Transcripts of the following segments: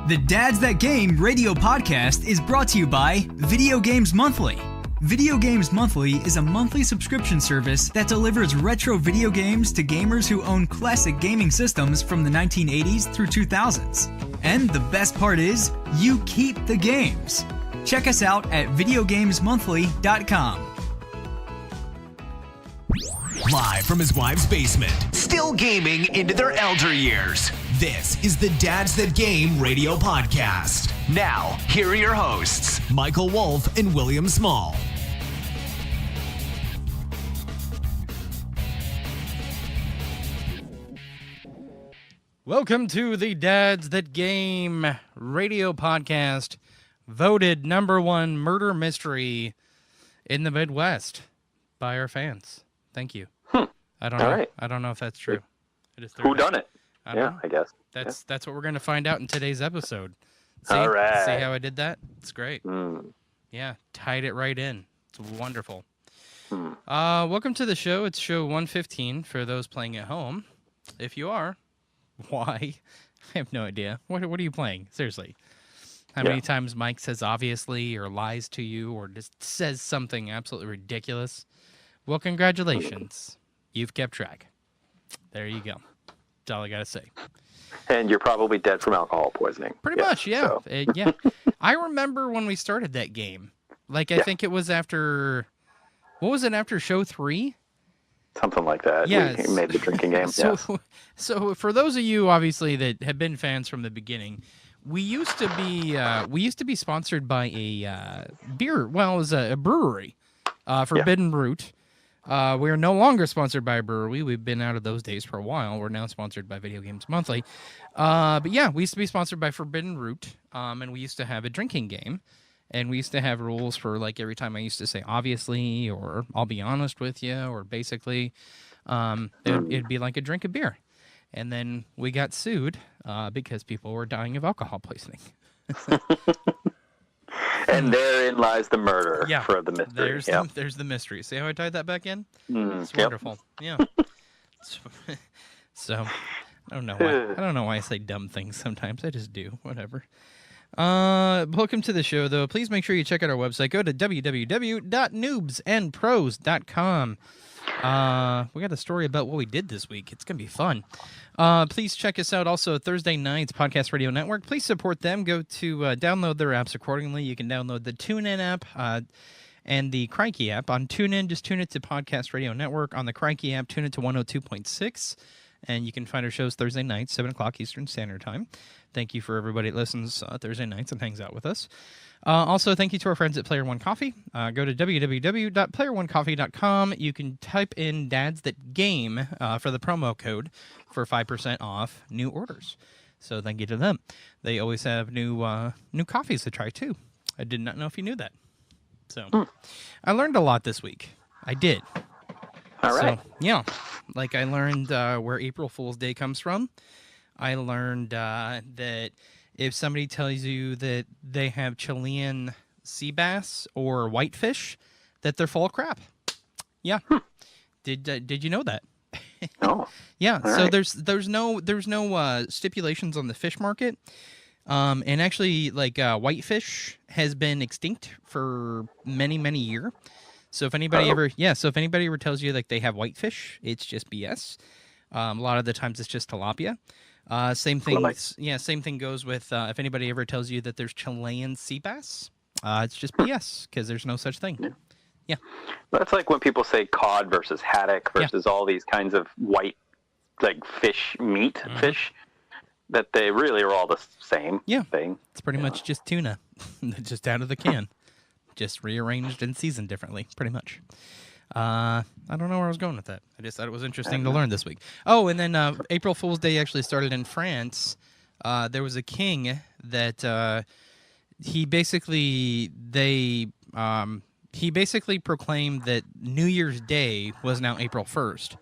The Dads That Game radio podcast is brought to you by Video Games Monthly. Video Games Monthly is a monthly subscription service that delivers retro video games to gamers who own classic gaming systems from the 1980s through 2000s. And the best part is, you keep the games. Check us out at videogamesmonthly.com. Live from his wife's basement, still gaming into their elder years. This is the Dads That Game radio podcast. Now, here are your hosts, Michael Wolf and William Small. Welcome to the Dads That Game radio podcast, voted #1 murder mystery in the Midwest by our fans. Thank you. I don't know. All right. I don't know if that's true. Who done it? I don't know. I guess. That's what we're going to find out in today's episode. See, All right. See how I did that? It's great. Yeah, tied it right in. It's wonderful. Welcome to the show. It's show 115 for those playing at home. If you are, why? I have no idea. What are you playing? Seriously. How many times Mike says obviously or lies to you or just says something absolutely ridiculous? Well, congratulations. You've kept track. There you go. That's all I got to say. And you're probably dead from alcohol poisoning. Pretty much, yeah. So. Yeah. I remember when we started that game. I think it was after... What was it, after show 3? Something like that. Yeah, We made the drinking game. So for those of you, obviously, that have been fans from the beginning, we used to be sponsored by a beer. Well, it was a brewery, Forbidden Root. We are no longer sponsored by a brewery. We've been out of those days for a while. We're now sponsored by Video Games Monthly. But yeah, we used to be sponsored by Forbidden Root, and we used to have a drinking game. And we used to have rules for, like, every time I used to say obviously or I'll be honest with you or basically, it'd be like a drink of beer. And then we got sued because people were dying of alcohol poisoning. And therein lies the murder for the mystery. There's the mystery. See how I tied that back in? It's wonderful. Yeah. So I don't know why. I don't know why I say dumb things sometimes. I just do. Whatever. Welcome to the show, though. Please make sure you check out our website. Go to www.noobsandpros.com. We got a story about what we did this week. It's going to be fun. Please check us out also Thursday nights, Podcast Radio Network. Please support them. Go to download their apps accordingly. You can download the TuneIn app and the Crikey app. On TuneIn, just tune it to Podcast Radio Network. On the Crikey app, tune it to 102.6. And you can find our shows Thursday nights, 7 o'clock Eastern Standard Time. Thank you for everybody that listens Thursday nights and hangs out with us. Also, thank you to our friends at Player One Coffee. Go to www.playeronecoffee.com. You can type in Dads That Game for the promo code for 5% off new orders. So thank you to them. They always have new coffees to try, too. I did not know if you knew that. So I learned a lot this week. I did. All right. So, yeah. Like, I learned where April Fool's Day comes from. I learned that if somebody tells you that they have Chilean sea bass or whitefish, that they're full of crap. Yeah. Did you know that? No. Yeah. All so right. there's no stipulations on the fish market. And actually, like, whitefish has been extinct for many years. So if anybody ever tells you like they have whitefish, it's just BS. A lot of the times it's just tilapia. Same thing. Same thing goes with if anybody ever tells you that there's Chilean sea bass, it's just BS because there's no such thing. Yeah. That's like when people say cod versus haddock versus all these kinds of white, like fish fish, that they really are all the same thing. It's pretty much just tuna, just out of the can. Just rearranged and seasoned differently, pretty much. I don't know where I was going with that. I just thought it was interesting to learn this week. Oh, and then April Fool's Day actually started in France. There was a king that he basically proclaimed that New Year's Day was now April 1st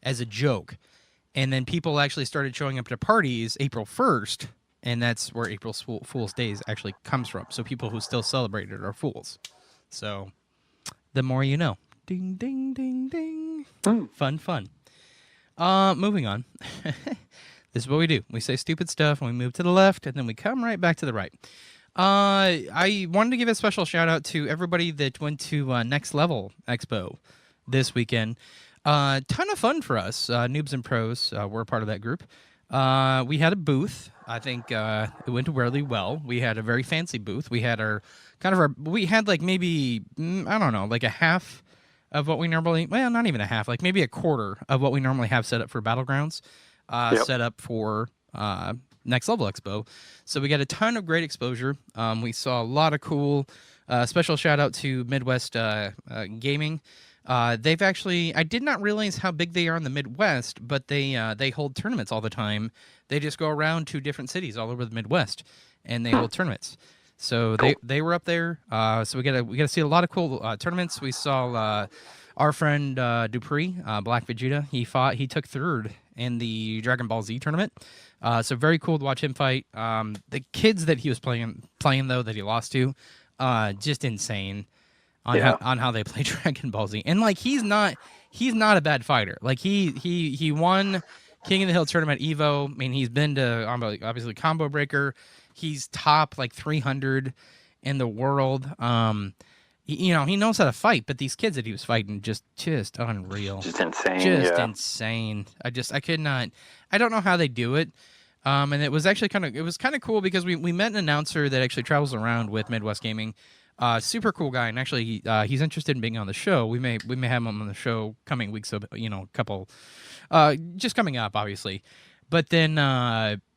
as a joke. And then people actually started showing up to parties April 1st. And that's where April Fool's Day actually comes from. So people who still celebrate it are fools. So the more you know. Ding, ding, ding, ding. Fun. Moving on. This is what we do. We say stupid stuff, and we move to the left, and then we come right back to the right. I wanted to give a special shout out to everybody that went to Next Level Expo this weekend. Ton of fun for us. Noobs and Pros were a part of that group. We had a booth. I think it went really well. We had a very fancy booth. We had we had like maybe, I don't know, like a half of what we normally, well, not even a half, like maybe a quarter of what we normally have set up for Battlegrounds, set up for Next Level Expo. So we got a ton of great exposure. We saw a lot of cool, special shout out to Midwest Gaming. They've actually, I did not realize how big they are in the Midwest, but they hold tournaments all the time. They just go around to different cities all over the Midwest, and they hold tournaments. So Cool. they were up there. So we got to see a lot of cool tournaments. We saw our friend Dupree, Black Vegeta. He took third in the Dragon Ball Z tournament. So very cool to watch him fight. The kids that he was playing though, that he lost to, just insane on how they play Dragon Ball Z. And like he's not a bad fighter. Like he won King of the Hill tournament Evo. I mean, he's been to obviously Combo Breaker. He's top like 300 in the world. He knows how to fight, but these kids that he was fighting just unreal. Just insane. Insane. I could not. I don't know how they do it. And it was actually kind of cool because we met an announcer that actually travels around with Midwest Gaming. Super cool guy, and actually he's interested in being on the show. We may have him on the show coming weeks. A couple, just coming up, obviously. But then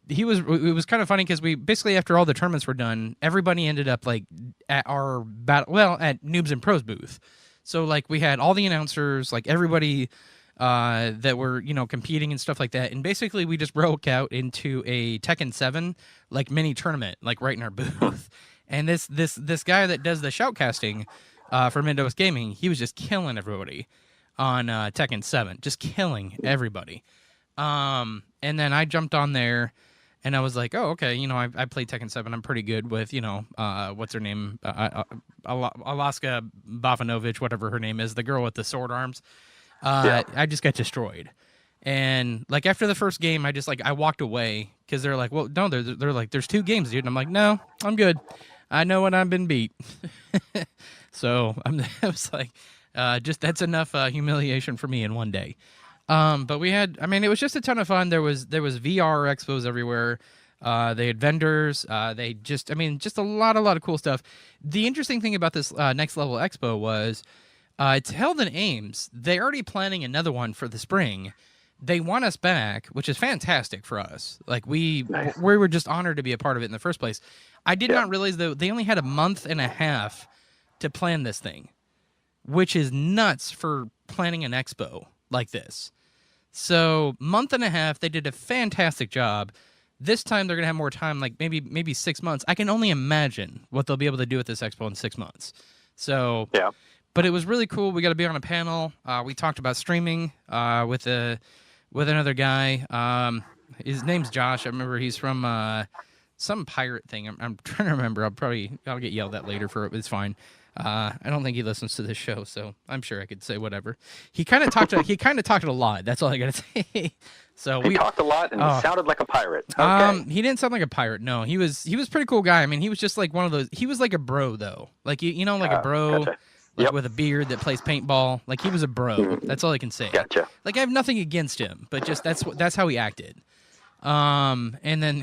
it was kind of funny because we basically, after all the tournaments were done, everybody ended up like at our at Noobs and Pros booth. So like we had all the announcers, like everybody that were competing and stuff like that, and basically we just broke out into a Tekken 7 like mini tournament, like right in our booth. And this guy that does the shoutcasting for Midwest Gaming, he was just killing everybody on Tekken 7, just killing everybody. And then I jumped on there, and I was like, oh, okay, I played Tekken 7. I'm pretty good with, what's her name? Alaska Bafanovic, whatever her name is, the girl with the sword arms. I just got destroyed. And like after the first game, I walked away because they're like, well, no, they're like, there's 2 games, dude. And I'm like, no, I'm good. I know when I've been beat. So I was like, that's enough humiliation for me in one day. But it was just a ton of fun. There was VR expos everywhere. They had vendors. Just a lot of cool stuff. The interesting thing about this Next Level Expo was it's held in Ames. They're already planning another one for the spring. They want us back, which is fantastic for us. Like we were just honored to be a part of it in the first place. I did not realize though they only had a month and a half to plan this thing, which is nuts for planning an expo like this. So month and a half, they did a fantastic job. This time they're gonna have more time, like maybe 6 months. I can only imagine what they'll be able to do with this expo in 6 months. So yeah. But it was really cool. We got to be on a panel. We talked about streaming with another guy. His name's Josh. I remember he's from some pirate thing. I'm trying to remember. I'll get yelled at later for it, but it's fine. I don't think he listens to this show, so I'm sure I could say whatever. He kind of talked a lot. That's all I gotta say. So he talked a lot and he sounded like a pirate. Okay. He didn't sound like a pirate. No, he was a pretty cool guy. I mean, he was just like one of those. He was like a bro though, like like a bro. Gotcha. Like with a beard that plays paintball. Like he was a bro. That's all I can say. Gotcha. Like I have nothing against him, but just that's how he acted. And then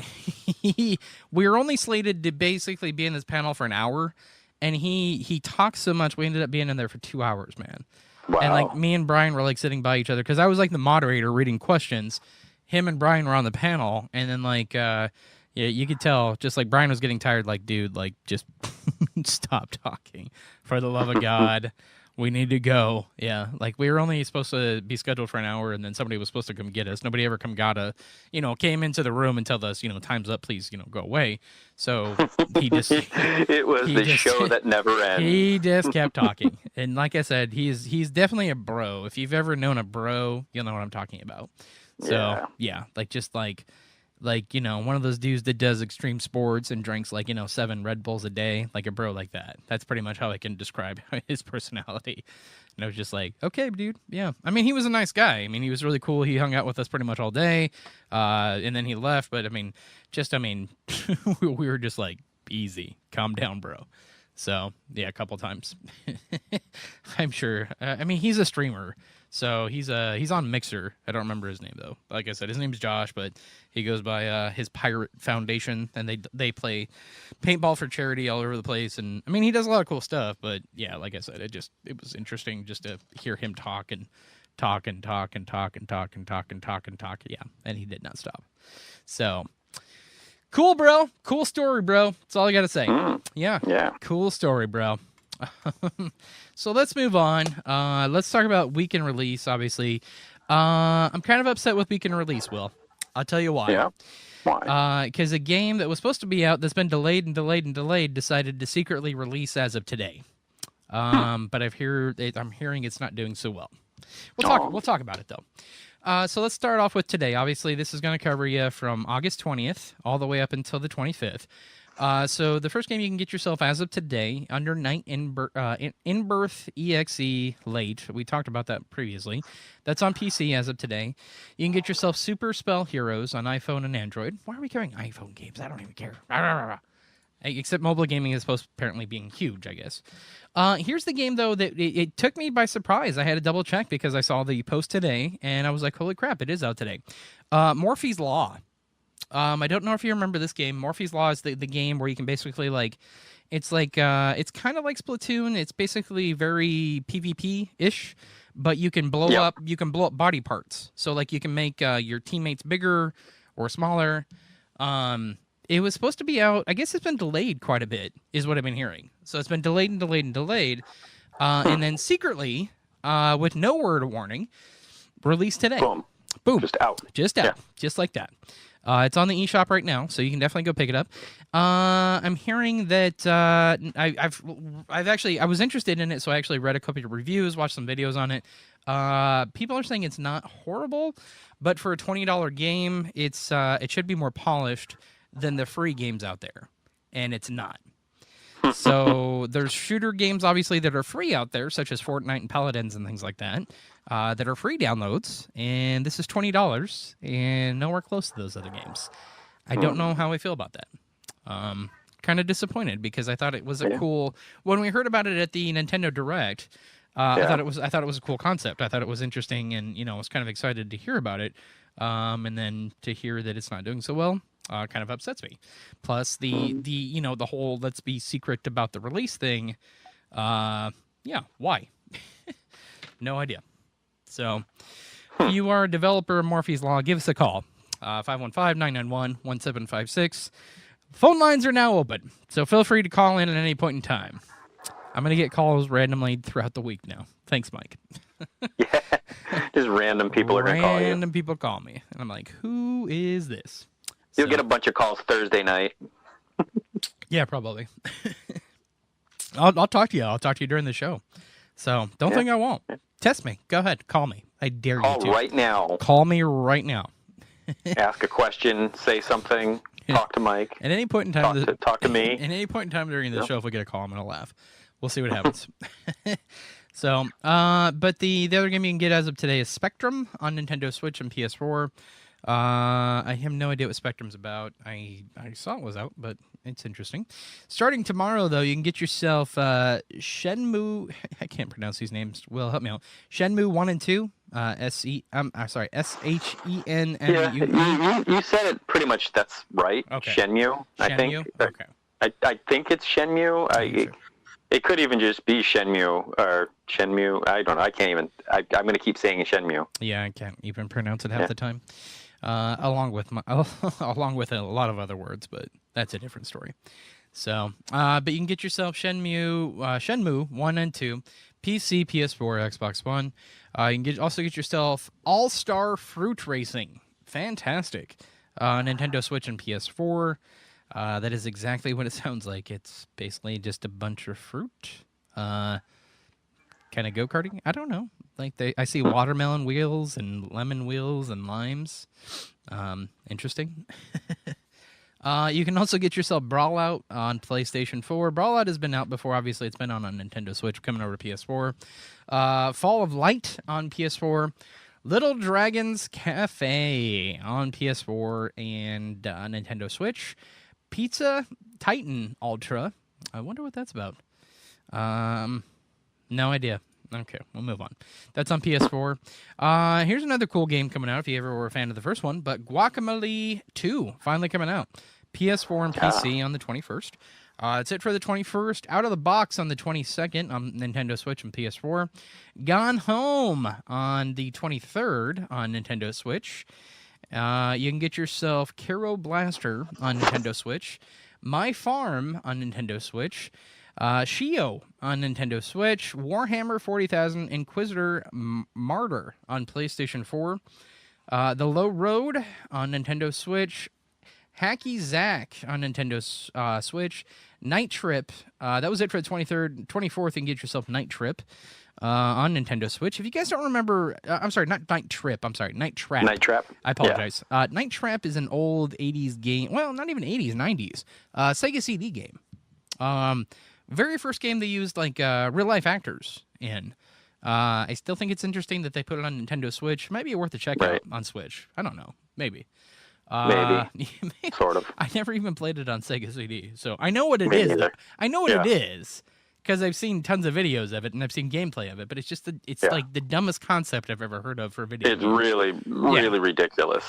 we were only slated to basically be in this panel for an hour, and he talked so much we ended up being in there for 2 hours, man. Wow. And like me and Brian were like sitting by each other because I was like the moderator reading questions. Him and Brian were on the panel, and then like yeah, you could tell just like Brian was getting tired, like, dude, like just stop talking. For the love of God, we need to go. Yeah, like we were only supposed to be scheduled for an hour, and then somebody was supposed to come get us. Nobody ever came into the room and tell us, time's up, please, go away. So he just it was the show that never ends. He just kept talking, and like I said, he's definitely a bro. If you've ever known a bro, you'll know what I'm talking about. So yeah like just like like, one of those dudes that does extreme sports and drinks like, 7 Red Bulls a day, like a bro like that. That's pretty much how I can describe his personality. And I was just like, okay, dude, yeah. I mean, he was a nice guy. I mean, he was really cool. He hung out with us pretty much all day, and then he left. But, we were just like, easy, calm down, bro. So, yeah, a couple times. I'm sure. He's a streamer. So he's on Mixer. I don't remember his name though. Like I said, his name's Josh, but he goes by his Pirate Foundation, and they play paintball for charity all over the place. And he does a lot of cool stuff. But yeah, like I said, it was interesting just to hear him talk. Yeah, and he did not stop. So cool, bro. Cool story, bro. That's all I gotta say. Yeah. Cool story, bro. So let's move on. Let's talk about week in release, obviously. I'm kind of upset with week in release, Will. I'll tell you why. Yeah. Why? Because a game that was supposed to be out that's been delayed decided to secretly release as of today. But I'm hearing it's not doing so well. We'll talk about it though. So let's start off with today. Obviously, this is going to cover you from August 20th all the way up until the 25th. So the first game you can get yourself as of today, Under Night In-Birth EXE Late. We talked about that previously. That's on PC as of today. You can get yourself Super Spell Heroes on iPhone and Android. Why are we carrying iPhone games? I don't even care. Except mobile gaming is supposed to apparently being huge, I guess. Here's the game, though, that it took me by surprise. I had to double check because I saw the post today, and I was like, holy crap, it is out today. Morphe's Law. I don't know if you remember this game. Morphe's Law is the game where you can basically it's kind of like Splatoon. It's basically very PvP-ish, but you can blow up body parts. So you can make your teammates bigger or smaller. It was supposed to be out. I guess it's been delayed quite a bit, is what I've been hearing. So it's been delayed, and then secretly, with no word of warning, released today. Boom. Just out. Yeah. Just like that. It's on the eShop right now, so you can definitely go pick it up. I'm hearing that I was interested in it, so I actually read a couple of reviews, watched some videos on it. People are saying it's not horrible, but for a $20 game, it should be more polished than the free games out there, and it's not. So there's shooter games, obviously, that are free out there, such as Fortnite and Paladins and things like that, that are free downloads, and this is $20, and nowhere close to those other games. I don't know how I feel about that. Kind of disappointed, because I thought it was a cool... When we heard about it at the Nintendo Direct, I thought it was a cool concept. I thought it was interesting, and I was kind of excited to hear about it. And then to hear that it's not doing so well, kind of upsets me. Plus the whole let's be secret about the release thing. Why? No idea. So if you are a developer of Morphe's Law, give us a call. 515-991-1756. Phone lines are now open, so feel free to call in at any point in time. I'm going to get calls randomly throughout the week now. Thanks, Mike. Yeah, just random people are going to call you. Random people call me, and I'm like, who is this? You'll get a bunch of calls Thursday night. Yeah, probably. I'll talk to you. I'll talk to you during the show. So don't think I won't. Test me. Go ahead. Call me. I dare you to. Call right now. Call me right now. Ask a question. Say something. Talk to Mike. At any point in time, talk to me. At any point in time during the show, if we get a call, I'm gonna laugh. We'll see what happens. So, but the other game you can get as of today is Spectrum on Nintendo Switch and PS4. I have no idea what Spectrum's about. I saw it was out, but it's interesting. Starting tomorrow, though, you can get yourself Shenmue. I can't pronounce these names. Will, help me out. Shenmue 1 and 2. SHENMUE. Yeah, you said it pretty much. That's right. Okay. Shenmue, I think. Okay. I think it's Shenmue. It could even just be Shenmue or Shenmue. I don't know. I can't even. I'm going to keep saying Shenmue. Yeah, I can't even pronounce it half the time. Along with a lot of other words, but that's a different story. So, but you can get yourself Shenmue 1 and 2, PC, PS4, Xbox One. You can also get yourself All-Star Fruit Racing. Fantastic. Nintendo Switch and PS4. That is exactly what it sounds like. It's basically just a bunch of fruit. kind of go-karting. I don't know. Like I see watermelon wheels and lemon wheels and limes. Interesting. You can also get yourself Brawl Out on PlayStation 4. Brawl Out has been out before. Obviously, it's been on Nintendo Switch, coming over to PS4. Fall of Light on PS4. Little Dragons Cafe on PS4 and Nintendo Switch. Pizza Titan Ultra. I wonder what that's about. No idea. Okay, we'll move on. That's on PS4. Here's another cool game coming out if you ever were a fan of the first one, but Guacamelee 2 finally coming out. PS4 and PC on the 21st. It's it for the 21st. Out of the box on the 22nd on Nintendo Switch and PS4. Gone Home on the 23rd on Nintendo Switch. You can get yourself Kero Blaster on Nintendo Switch. My Farm on Nintendo Switch. Shio on Nintendo Switch. Warhammer 40,000 Inquisitor Martyr on PlayStation 4. The Low Road on Nintendo Switch. Hacky Zack on Nintendo Switch. Night Trip. That was it for the 23rd. 24th, you can get yourself Night Trip on Nintendo Switch. If you guys don't remember, I'm sorry, not Night Trip. I'm sorry, Night Trap. Night Trap. I apologize. Yeah. Night Trap is an old 80s game. Well, not even 80s, 90s. Sega CD game. Very first game they used like real-life actors in. I still think it's interesting that they put it on Nintendo Switch. Might be worth a check out on Switch. I don't know. Maybe. Maybe. Sort of. I never even played it on Sega CD, so I know what it is. I know what it is because I've seen tons of videos of it and I've seen gameplay of it. But it's just like the dumbest concept I've ever heard of for a video. It's really ridiculous.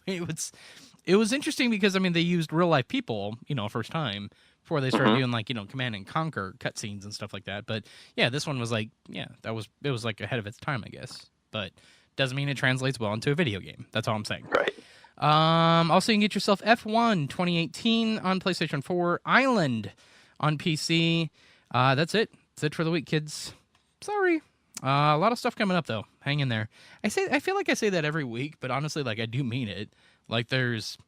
It was interesting because I mean they used real life people, first time before they started doing like Command and Conquer cutscenes and stuff like that. But yeah, this one was like it was like ahead of its time, I guess. But doesn't mean it translates well into a video game. That's all I'm saying. Right. Also, you can get yourself F1 2018 on PlayStation 4, Island on PC. That's it. That's it for the week, kids. Sorry. A lot of stuff coming up, though. Hang in there. I feel like I say that every week, but honestly, like, I do mean it. Like, there's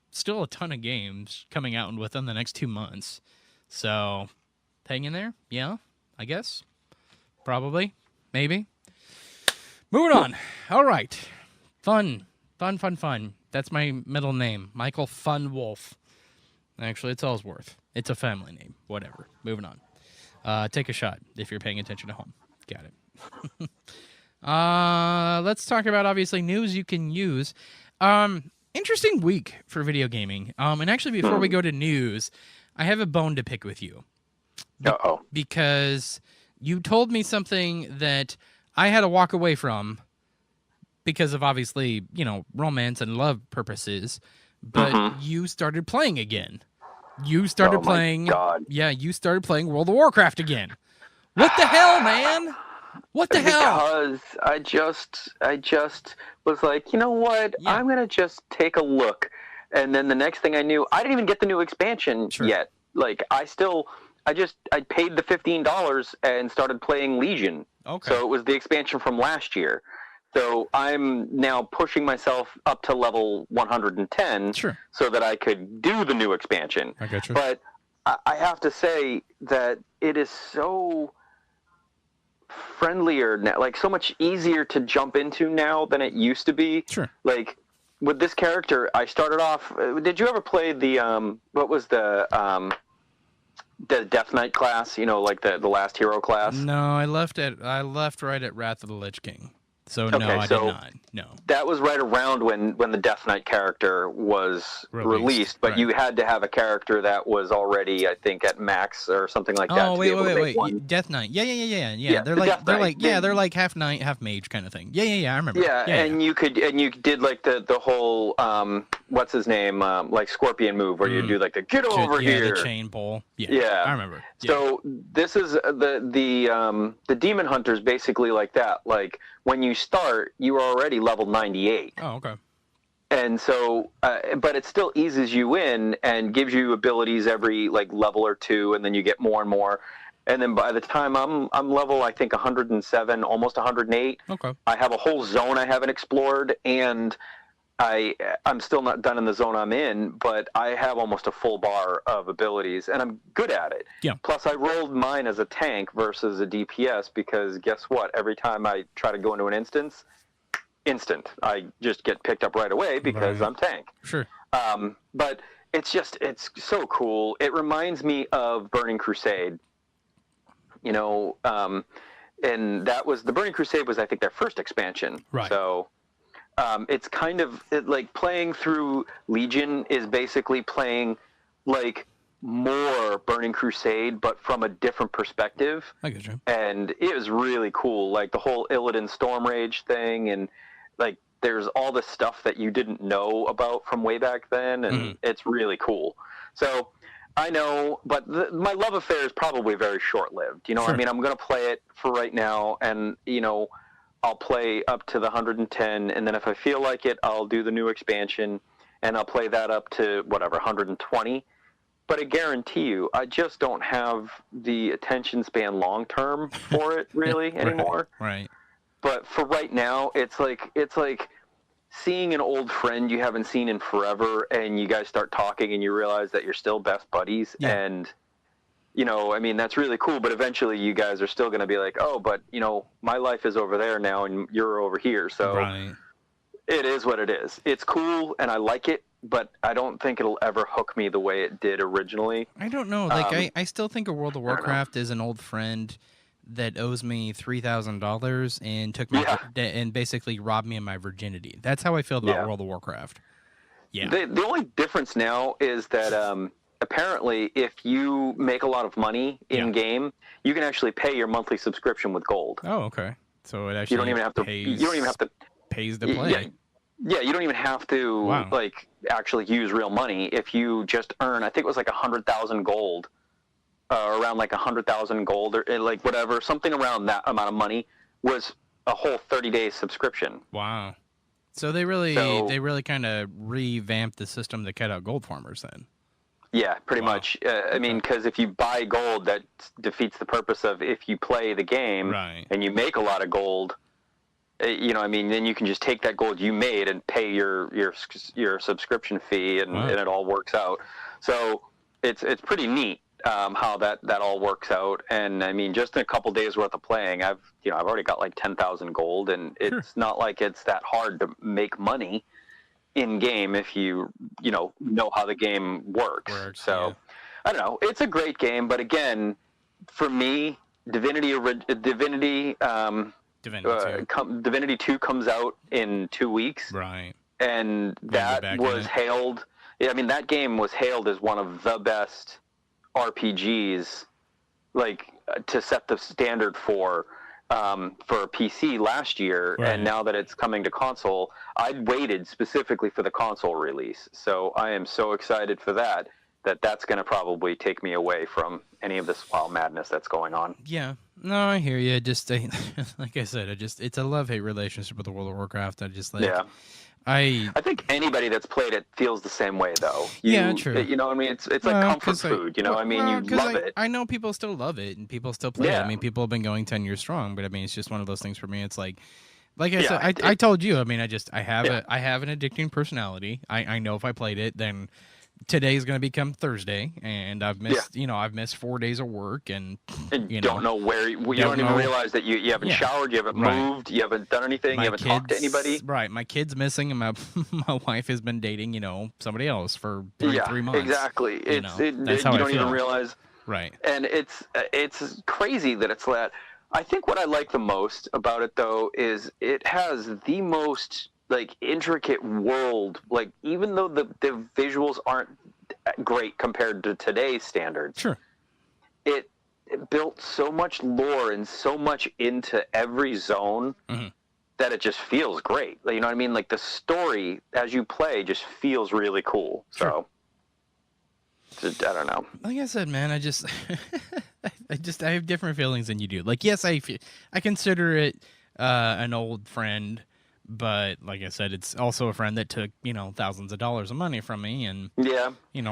still a ton of games coming out within the next 2 months. So, hang in there. Yeah, I guess. Probably. Maybe. Moving on. All right. Fun. That's my middle name, Michael Fun Wolf. Actually, it's Ellsworth. It's a family name. Whatever. Moving on. Take a shot if you're paying attention at home. Got it. Let's talk about, obviously, news you can use. Interesting week for video gaming. And actually, before we go to news, I have a bone to pick with you. Uh-oh. Because you told me something that I had to walk away from because of obviously, romance and love purposes, but you started playing again. You started playing. God. Yeah, you started playing World of Warcraft again. What the hell, man? What the hell? Because I just was like, you know what? Yeah. I'm gonna just take a look, and then the next thing I knew, I didn't even get the new expansion yet. Like I paid the $15 and started playing Legion. Okay. So it was the expansion from last year. So I'm now pushing myself up to level 110 so that I could do the new expansion. I got you. But I have to say that it is so friendlier now, like so much easier to jump into now than it used to be. Sure. Like with this character, I started off. Did you ever play the what was the Death Knight class? Like the last hero class. No, I left right at Wrath of the Lich King. So no, I did not. No. That was right around when the Death Knight character was released, but you had to have a character that was already, I think, at max or something like that. Oh, wait. Death Knight. Yeah. They're like half knight, half mage kind of thing. Yeah, I remember. Yeah, and you did like the whole what's his name, like Scorpion move where you do like the get over here. The chain pull. Yeah. I remember. Yeah. So this is the Demon Hunter's basically like that. Like when you start, you are already level 98. Oh, okay. And so, but it still eases you in and gives you abilities every like level or two, and then you get more and more. And then by the time I'm level, I think 107, almost 108. Okay. I have a whole zone I haven't explored, and I'm still not done in the zone I'm in, but I have almost a full bar of abilities, and I'm good at it. Yeah. Plus, I rolled mine as a tank versus a DPS because guess what? Every time I try to go into an instant, I just get picked up right away because I'm tank. Sure. But it's so cool. It reminds me of Burning Crusade. You know, and the Burning Crusade was, I think, their first expansion. Right. So it's kind of like playing through Legion is basically playing like more Burning Crusade, but from a different perspective. I get you. And it was really cool, like the whole Illidan Storm Rage thing, and like there's all this stuff that you didn't know about from way back then, and it's really cool. So I know, but my love affair is probably very short-lived. You know, Sure. I mean, I'm going to play it for right now, and, you know, I'll play up to the 110, and then if I feel like it, I'll do the new expansion, and I'll play that up to, 120. But I guarantee you, I just don't have the attention span long-term for it, really, anymore. Right. But for right now, it's like seeing an old friend you haven't seen in forever, and you guys start talking and you realize that you're still best buddies. Yeah. And, you know, I mean, that's really cool, but eventually you guys are still going to be like, oh, but, you know, my life is over there now and you're over here. So It is what it is. It's cool and I like it, but I don't think it'll ever hook me the way it did originally. I don't know. Like, I still think of World of Warcraft as an old friend that owes me $3,000 and took my and basically robbed me of my virginity. That's how I feel about World of Warcraft. Yeah. The only difference now is that apparently if you make a lot of money in game, you can actually pay your monthly subscription with gold. Oh, okay. So it actually you don't even have to pays to play. Yeah, you don't even have to like actually use real money if you just earn. I think it was like 100,000 gold. Around like 100,000 gold or like whatever, something around that amount of money was a whole 30-day subscription. Wow. So they really kind of revamped the system that cut out gold farmers then. Yeah, pretty much. I mean, because if you buy gold, that defeats the purpose of if you play the game and you make a lot of gold, you know, I mean, then you can just take that gold you made and pay your subscription fee, and it all works out. So it's pretty neat. How that all works out, and I mean, just in a couple days worth of playing, I've already got like 10,000 gold, and it's not like it's that hard to make money in game if you know how the game works. So I don't know, it's a great game, but again, for me, Divinity 2 comes out in 2 weeks, right? And that was hailed. I mean, that game was hailed as one of the best RPGs, like to set the standard for PC last year, and now that it's coming to console, I waited specifically for the console release, so I am so excited for that's going to probably take me away from any of this wild madness that's going on. Yeah, no, I hear you. Just like I said, it's a love-hate relationship with the World of Warcraft. I think anybody that's played it feels the same way, though. True. You know, I mean, it's like comfort food. You know, I mean, you love it. I know people still love it, and people still play it. I mean, people have been going 10 years strong, but I mean, it's just one of those things for me. It's like I said, I told you. I mean, I have an addicting personality. I know if I played it, then today's going to become Thursday, and I've missed 4 days of work, and you don't know where you don't even realize that you haven't showered, you haven't moved, you haven't done anything, you haven't talked to anybody. Right, my kid's missing, and my wife has been dating somebody else for three months. Exactly. That's how you don't even realize. Right. And it's crazy that it's that. I think what I like the most about it, though, is it has the most like intricate world. Like, even though the visuals aren't great compared to today's standards, sure, it built so much lore and so much into every zone that it just feels great. You know what I mean? Like, the story as you play just feels really cool. Sure. So I don't know. Like I said, man, I have different feelings than you do. Like, yes, I consider it an old friend, but like I said, it's also a friend that took, thousands of dollars of money from me, and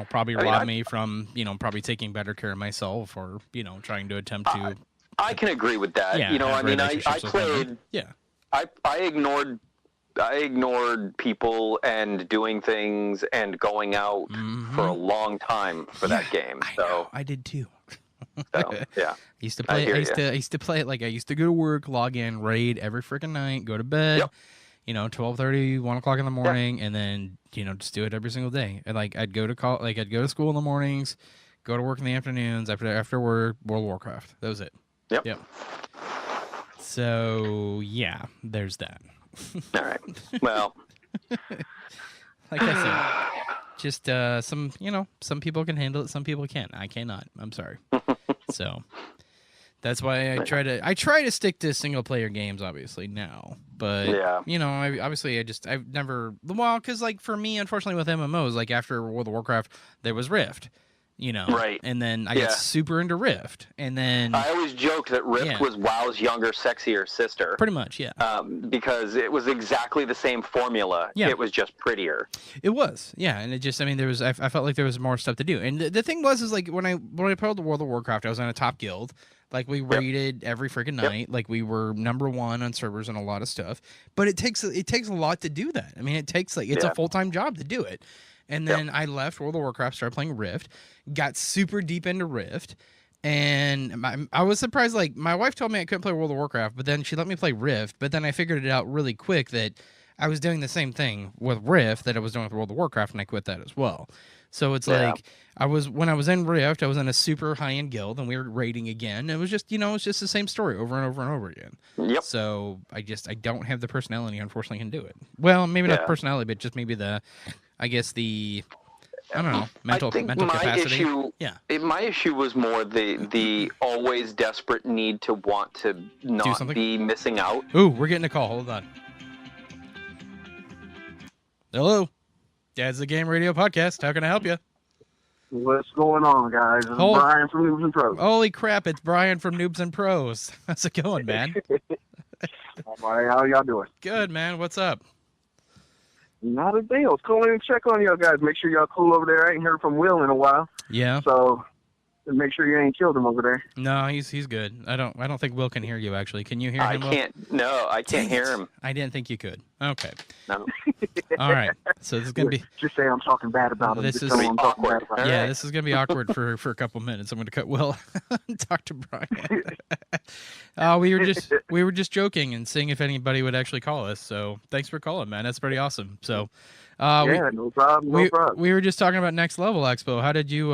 probably robbed me from, probably taking better care of myself, or, trying to attempt to. I can agree with that. Yeah, I played. Yeah. I ignored ignored people and doing things and going out for a long time for that game. So I did too. So, yeah. I used to play. I used to play it like I used to go to work, log in, raid every freaking night, go to bed. Yep. 12:30, 1 o'clock in the morning, and then just do it every single day. And like I'd go to school in the mornings, go to work in the afternoons. After work, World of Warcraft. That was it. Yep. So yeah, there's that. All right. Well, like I said, just some people can handle it, some people can't. I cannot. I'm sorry. So that's why I try to stick to single player games, obviously now. But I've never because like for me, unfortunately, with MMOs, like after World of Warcraft, there was Rift. Right. And then I got super into Rift, and then I always joked that Rift was WoW's younger, sexier sister. Pretty much, yeah. Because it was exactly the same formula. Yeah. It was just prettier. It was, yeah, and it just, I felt like there was more stuff to do, and the thing was, is like when I played the World of Warcraft, I was on a top guild. Like we raided every freaking night. Like we were number 1 on servers and a lot of stuff. But it takes a lot to do that. I mean, it takes it's a full-time job to do it. And then I left World of Warcraft, started playing Rift, got super deep into Rift, and I was surprised. Like, my wife told me I couldn't play World of Warcraft, but then she let me play Rift, but then I figured it out really quick that I was doing the same thing with Rift that I was doing with World of Warcraft, and I quit that as well. So it's like, when I was in Rift, I was in a super high-end guild, and we were raiding again. It was just, it's just the same story over and over and over again. Yep. So I don't have the personality, unfortunately, can do it. Well, maybe not personality, but just maybe I don't know, mental capacity. My issue was more the always desperate need to want to not be missing out. Ooh, we're getting a call. Hold on. Hello. Dad's the Game Radio Podcast. How can I help you? What's going on, guys? It's Brian from Noobs and Pros. Holy crap, it's Brian from Noobs and Pros. How's it going, man? All right, how y'all doing? Good, man. What's up? Not a deal. Let's call in and check on y'all guys. Make sure y'all cool over there. I ain't heard from Will in a while. Yeah. So make sure you ain't killed him over there. No, he's good. I don't think Will can hear you, actually. Can you hear him, Will? I can't hear him. I didn't think you could. Okay. No. All right. So this is going to be... Just say I'm talking bad about him. This is awkward. Yeah, this is going to be awkward for a couple minutes. I'm going to cut Will and talk to Brian. We were just joking and seeing if anybody would actually call us. So thanks for calling, man. That's pretty awesome. So... no problem. We were just talking about Next Level Expo. How did you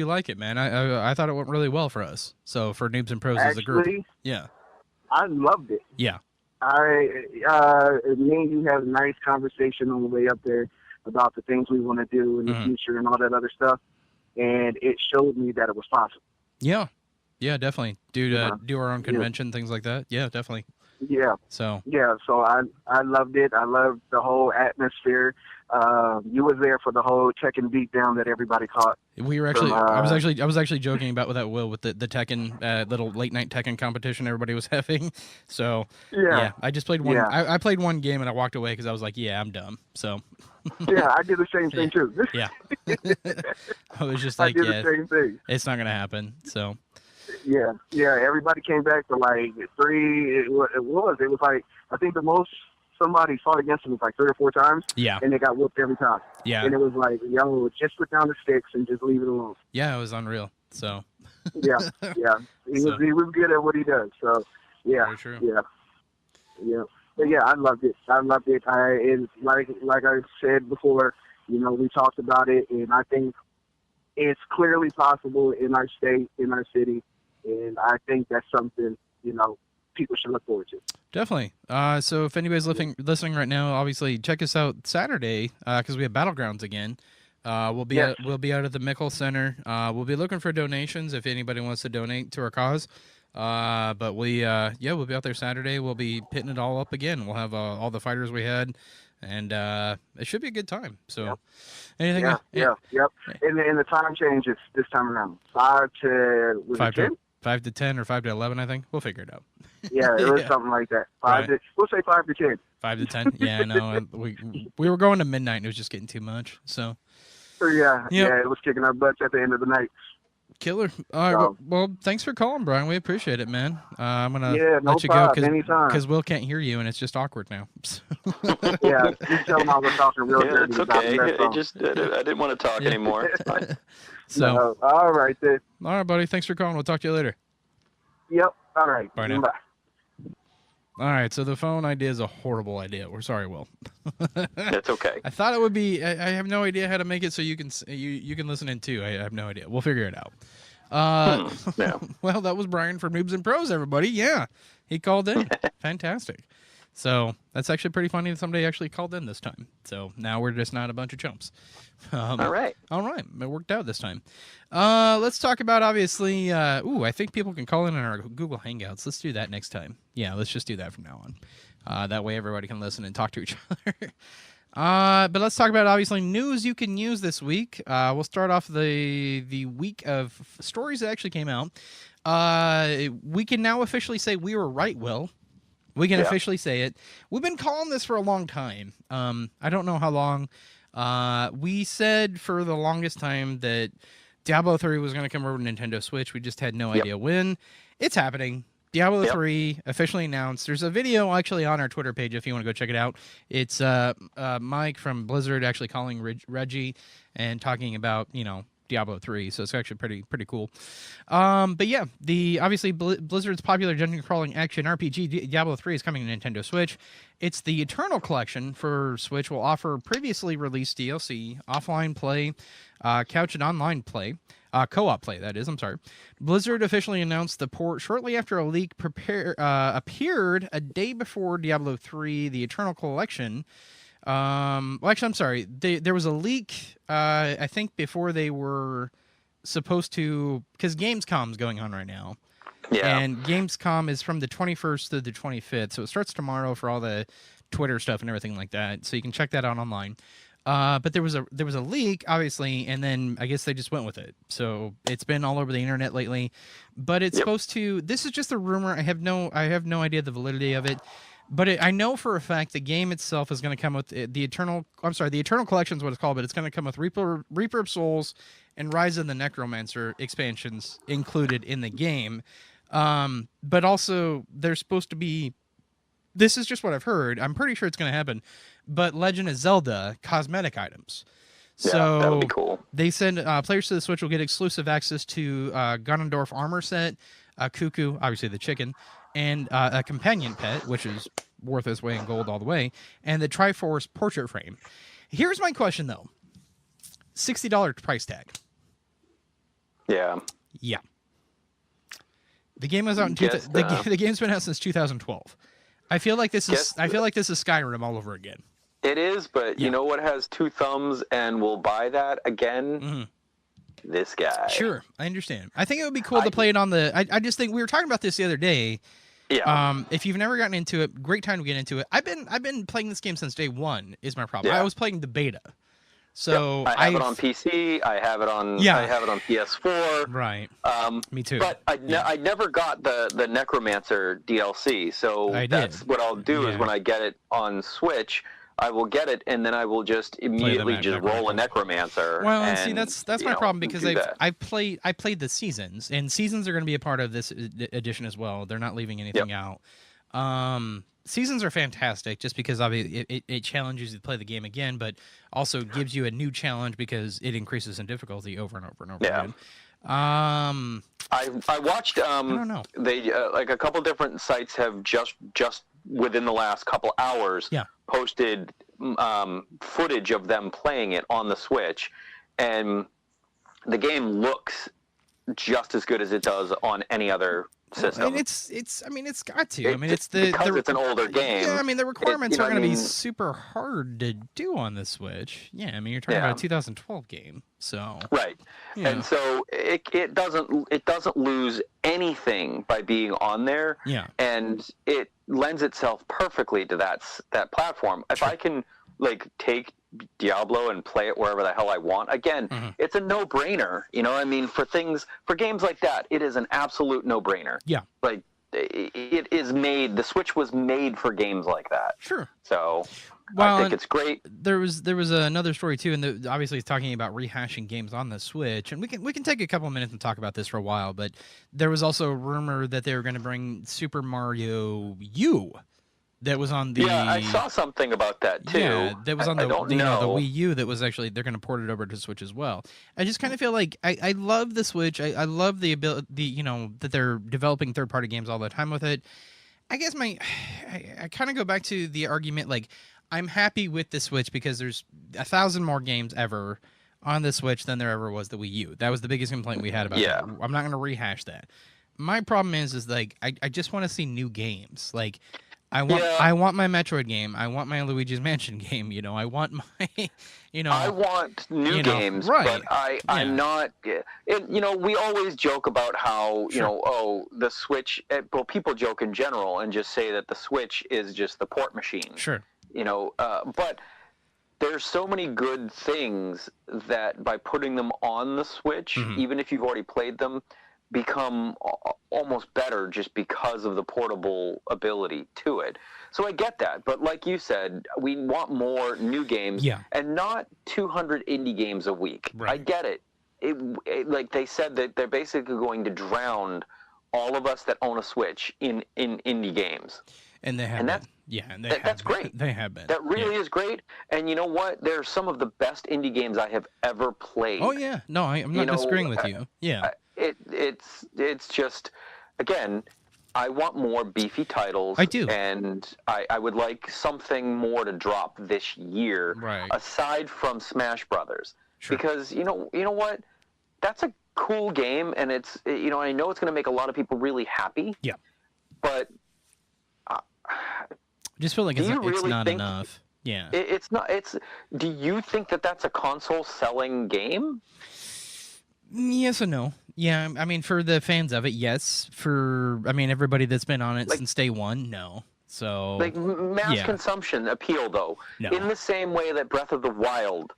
like it, man? I thought it went really well for us. So for Noobs and Pros as a group. Yeah. I loved it. Yeah. Me and you had a nice conversation on the way up there about the things we want to do in the future and all that other stuff, and it showed me that it was possible. Yeah. Yeah, definitely. Do our own convention, things like that. Yeah, definitely. Yeah. So I loved it. I loved the whole atmosphere. You was there for the whole Tekken beatdown that everybody caught. We were actually. I was actually joking about that, Will, with the Tekken little late night Tekken competition everybody was having. So yeah, I just played one. Yeah. I played one game and I walked away because I was like, yeah, I'm dumb. So. Yeah, I did the same thing too. Yeah. I was just like, the same thing. It's not gonna happen. So. Yeah. Everybody came back to like 3. It was like, I think the most somebody fought against him was like 3 or 4 times. Yeah. And they got whooped every time. Yeah. And it was like, just put down the sticks and just leave it alone. Yeah, it was unreal. So. Yeah. He was good at what he does. So yeah. Very true. Yeah. But yeah, I loved it. It's like I said before, we talked about it, and I think it's clearly possible in our state, in our city. And I think that's something, people should look forward to. Definitely. So if anybody's listening right now, obviously check us out Saturday because we have Battlegrounds again. We'll be out at the Mickle Center. We'll be looking for donations if anybody wants to donate to our cause. But we'll be out there Saturday. We'll be pitting it all up again. We'll have all the fighters we had, and it should be a good time. So, anything? Yep. And the time changes this time around. 5 to 10 or 5 to 11, I think. We'll figure it out. Yeah, it was something like that. We'll say 5 to 10. 5 to 10. Yeah, I know. We were going to midnight, and it was just getting too much. So. Yeah, it was kicking our butts at the end of the night. Killer. All right. Well, thanks for calling, Brian. We appreciate it, man. I'm gonna let you go because Will can't hear you, and it's just awkward now. Yeah, just tell him I was talking real dirty. It's okay. I didn't want to talk anymore. It's fine. So, all right, then. All right, buddy. Thanks for calling. We'll talk to you later. Yep. All right. Bye now. Bye. All right, so the phone idea is a horrible idea. We're sorry, Will. It's okay. I thought it would be. I have no idea how to make it so you can listen in too. I have no idea. We'll figure it out. Yeah. Well, that was Brian from Noobs and Pros, everybody. Yeah, he called in. Fantastic. So that's actually pretty funny that somebody actually called in this time. So now we're just not a bunch of chumps. All right. It worked out this time. Let's talk about, obviously, I think people can call in on our Google Hangouts. Let's do that next time. Yeah, let's just do that from now on. That way everybody can listen and talk to each other. But let's talk about, obviously, news you can use this week. We'll start off the week of stories that actually came out. We can now officially say we were right, Will. We can officially say it. We've been calling this for a long time. I don't know how long. We said for the longest time that Diablo 3 was going to come over to Nintendo Switch. We just had no idea when. It's happening. Diablo 3 officially announced. There's a video actually on our Twitter page if you want to go check it out. It's Mike from Blizzard actually calling Reggie and talking about, Diablo 3, so it's actually pretty cool. But yeah, obviously Blizzard's popular dungeon crawling action RPG Diablo 3 is coming to Nintendo Switch. It's the Eternal Collection for Switch will offer previously released DLC, offline play, couch and online play, co-op play, that is, I'm sorry. Blizzard officially announced the port shortly after a leak appeared a day before Diablo 3, the Eternal Collection. Actually, I'm sorry. There was a leak, I think, before they were supposed to, because Gamescom's going on right now. Yeah. And Gamescom is from the 21st to the 25th, so it starts tomorrow for all the Twitter stuff and everything like that. So you can check that out online. But there was a leak, obviously, and then I guess they just went with it. So it's been all over the internet lately. But it's supposed to. This is just a rumor. I have no idea the validity of it. But I know for a fact the game itself is going to come with the Eternal Collection is what it's called, but it's going to come with Reaper of Souls and Rise of the Necromancer expansions included in the game. But also there's supposed to be, this is just what I've heard, I'm pretty sure it's going to happen, but Legend of Zelda cosmetic items. So that would be cool. They said players to the Switch will get exclusive access to Ganondorf armor set, Cuckoo, obviously the chicken, and a companion pet, which is worth its weight in gold all the way, and the Triforce portrait frame. Here's my question, though. $60 price tag. Yeah. Yeah. The game was out in the game's been out since 2012. I feel like this is Skyrim all over again. It is, but you know what has two thumbs and will buy that again? Mm-hmm. This guy. Sure, I understand. I think it would be cool to play it on the. I just think we were talking about this the other day. Yeah. If you've never gotten into it, great time to get into it. I've been playing this game since day one. Is my problem. I was playing the beta. So I have it on PC. I have it on. I have it on PS4. Right. Me too. But I never got the Necromancer DLC. So that's what I'll do is when I get it on Switch, I will get it, and then I will just immediately just roll a Necromancer. Well, and see, that's my problem because I played the seasons, and seasons are going to be a part of this edition as well. They're not leaving anything out. Seasons are fantastic just because it challenges you to play the game again, but also gives you a new challenge because it increases in difficulty over and over and over again. I watched. I don't know. They like a couple different sites have just within the last couple hours posted footage of them playing it on the Switch, and the game looks just as good as it does on any other system. And it's got to. It's an older game. Yeah, the requirements are going to be super hard to do on the Switch. Yeah, you're talking about a 2012 game, so right. Yeah. And so it doesn't lose anything by being on there. Yeah, and it lends itself perfectly to that platform. If I can take Diablo and play it wherever the hell I want. Again, it's a no-brainer. For games like that, it is an absolute no-brainer. Yeah. It is made, the Switch was made for games like that. Sure. So I think it's great. There was another story too, and obviously it's talking about rehashing games on the Switch, and we can take a couple of minutes and talk about this for a while. But there was also a rumor that they were going to bring Super Mario U. That was on the... Yeah, I saw something about that, too. Yeah, that was on the Wii U that was actually... They're going to port it over to Switch as well. I just kind of feel like... I love the Switch. I love the ability... that they're developing third-party games all the time with it. I guess I kind of go back to the argument, like, I'm happy with the Switch because there's 1,000 more games ever on the Switch than there ever was the Wii U. That was the biggest complaint we had about that. I'm not going to rehash that. My problem is like, I just want to see new games. Like... I want my Metroid game. I want my Luigi's Mansion game. I want my, I want new games, right. But I'm not. We always joke about how the Switch. Well, people joke in general and just say that the Switch is just the port machine. Sure. But there's so many good things that by putting them on the Switch, even if you've already played them, become almost better just because of the portable ability to it. So I get that, but like you said, we want more new games and not 200 indie games a week. Right. I get it. Like they said that they're basically going to drown all of us that own a Switch in indie games. And they have that's great. They have been. That really is great. And you know what? They're some of the best indie games I have ever played. Oh yeah. No, I'm not disagreeing with you. Yeah. It's just, again, I want more beefy titles. I do. And I would like something more to drop this year, aside from Smash Brothers. Sure. Because, you know what? That's a cool game, and it's, I know it's going to make a lot of people really happy. Yeah. But... I just feel like it's not enough. Yeah. It's not. Do you think that that's a console-selling game? Yes and no. Yeah, I mean, for the fans of it, yes. For, everybody that's been on it since day one, no. So... Like, mass consumption appeal, though. No. In the same way that Breath of the Wild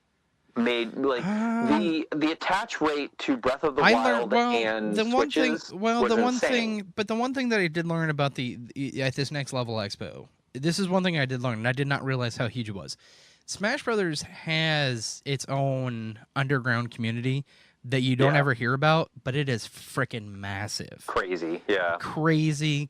made, like, the attach rate to Breath of the Wild and Switches was insane. But the one thing that I did learn about at this Next Level Expo, this is one thing I did learn, and I did not realize how huge it was. Smash Brothers has its own underground community that you don't ever hear about, but it is freaking massive. Crazy, yeah. Crazy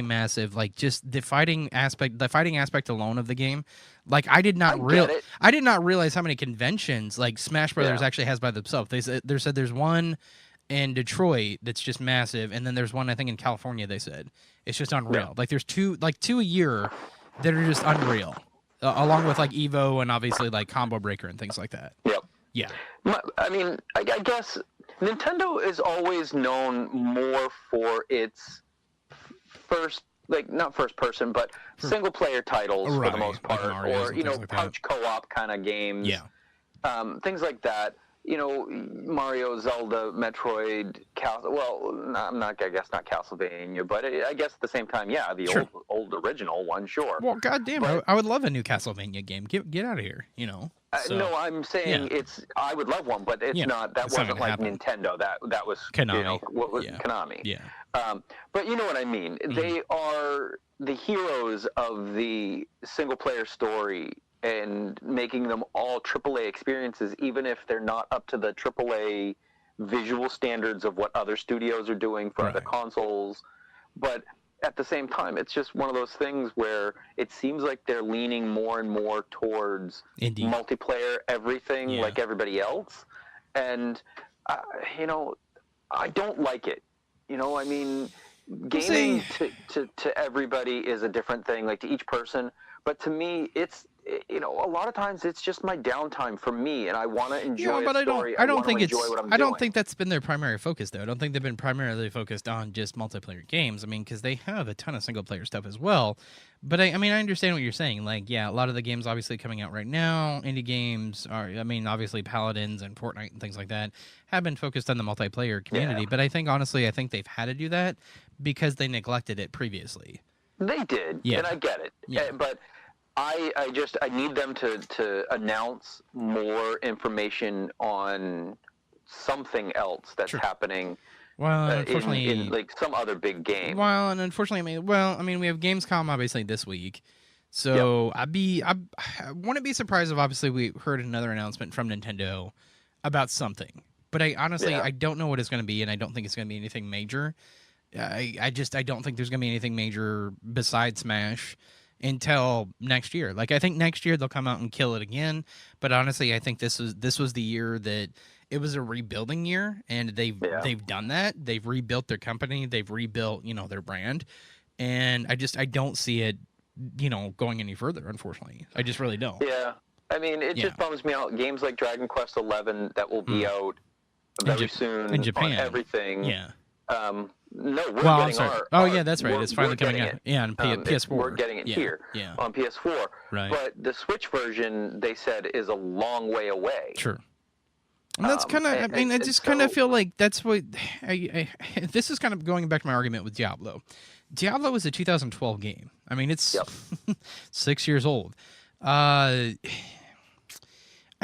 massive. Like, just the fighting aspect alone of the game. Like, I did not realize how many conventions like Smash Brothers actually has by themselves. They said there's one in Detroit that's just massive, and then there's one I think in California. They said it's just unreal. Yeah. Like, there's two a year that are just unreal, along with like Evo and obviously like Combo Breaker and things like that. Yep. Yeah. I mean, I guess Nintendo is always known more for its not first person, but single player titles for the most part, or couch co-op kind of games. Yeah. Things like that. Mario, Zelda, Metroid, I guess not Castlevania, but I guess at the same time, the old original one, sure. Well, goddamn, I would love a new Castlevania game. Get out of here, So, no, I'm saying I would love one, but it's not. That wasn't like happen. Nintendo. That was Konami. Konami. Yeah. But you know what I mean. Mm-hmm. They are the heroes of the single player story and making them all AAA experiences, even if they're not up to the AAA visual standards of what other studios are doing for other consoles. But at the same time, it's just one of those things where it seems like they're leaning more and more towards multiplayer everything like everybody else. And, I don't like it. Gaming to everybody is a different thing, like to each person. But to me, it's, a lot of times it's just my downtime for me, and I want to enjoy a story. I don't think that's been their primary focus, though. I don't think they've been primarily focused on just multiplayer games. I mean, because they have a ton of single player stuff as well. But I understand what you're saying. Like, a lot of the games obviously coming out right now, indie games are, obviously Paladins and Fortnite and things like that have been focused on the multiplayer community. Yeah. But I think they've had to do that because they neglected it previously. They did, and I get it. Yeah. But I need them to announce more information on something else that's happening. Well, unfortunately, in like some other big game. Well, and unfortunately, we have Gamescom obviously this week, So I wouldn't be surprised if obviously we heard another announcement from Nintendo about something. But I honestly I don't know what it's going to be, and I don't think it's going to be anything major. I don't think there's going to be anything major besides Smash until next year. Like, I think next year they'll come out and kill it again. But honestly, I think this was the year that it was a rebuilding year, and they've done that. They've rebuilt their company. They've rebuilt, their brand. And I don't see it, going any further, unfortunately. I just really don't. Yeah. I mean, it just bums me out. Games like Dragon Quest XI that will be out very soon in Japan. On everything. Yeah. No, we're getting our... Oh, yeah, that's right. It's finally coming out. Yeah, on PS4. We're getting it here on PS4. Right. But the Switch version, they said, is a long way away. Sure. And that's kind of, I just kind of feel like that's what, this is kind of going back to my argument with Diablo. Diablo is a 2012 game. I mean, it's 6 years old. I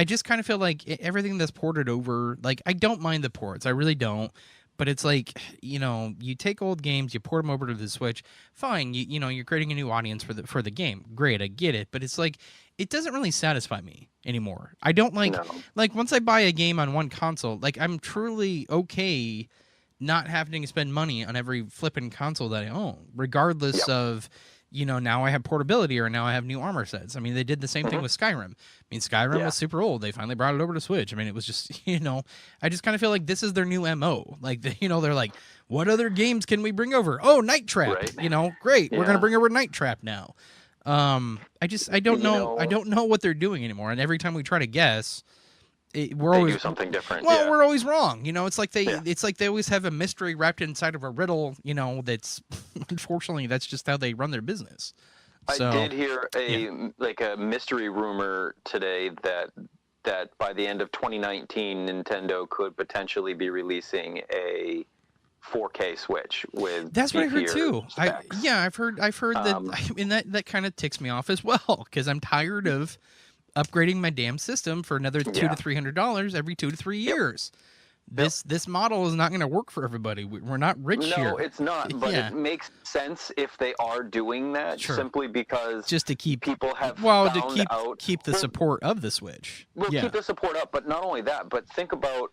just kind of feel like everything that's ported over, like, I don't mind the ports. I really don't. But it's like, you take old games, you port them over to the Switch. Fine, you're creating a new audience for the game. Great, I get it. But it's like, it doesn't really satisfy me anymore. I don't like once I buy a game on one console, like, I'm truly okay not having to spend money on every flipping console that I own, regardless of, now I have portability or now I have new armor sets. I mean, they did the same thing with Skyrim. I mean, Skyrim was super old. They finally brought it over to Switch. I mean, it was just, I just kind of feel like this is their new MO. Like, they're like, what other games can we bring over? Oh, Night Trap. Right. Great. We're going to bring over Night Trap now. I don't know. I don't know what they're doing anymore. And every time we try to guess, we're always do something different. Well, we're always wrong. It's like they always have a mystery wrapped inside of a riddle. That's unfortunately that's just how they run their business. So, I did hear a mystery rumor today that by the end of 2019, Nintendo could potentially be releasing a 4K Switch with. That's what I heard too. I've heard that, and that kind of ticks me off as well, because I'm tired of upgrading my damn system for another $200 to $300 every 2 to 3 years. This model is not going to work for everybody. We're not rich here. No, it's not. But it makes sense if they are doing that, simply because just to keep people have keep the support of the Switch. We'll keep the support up, but not only that. But think about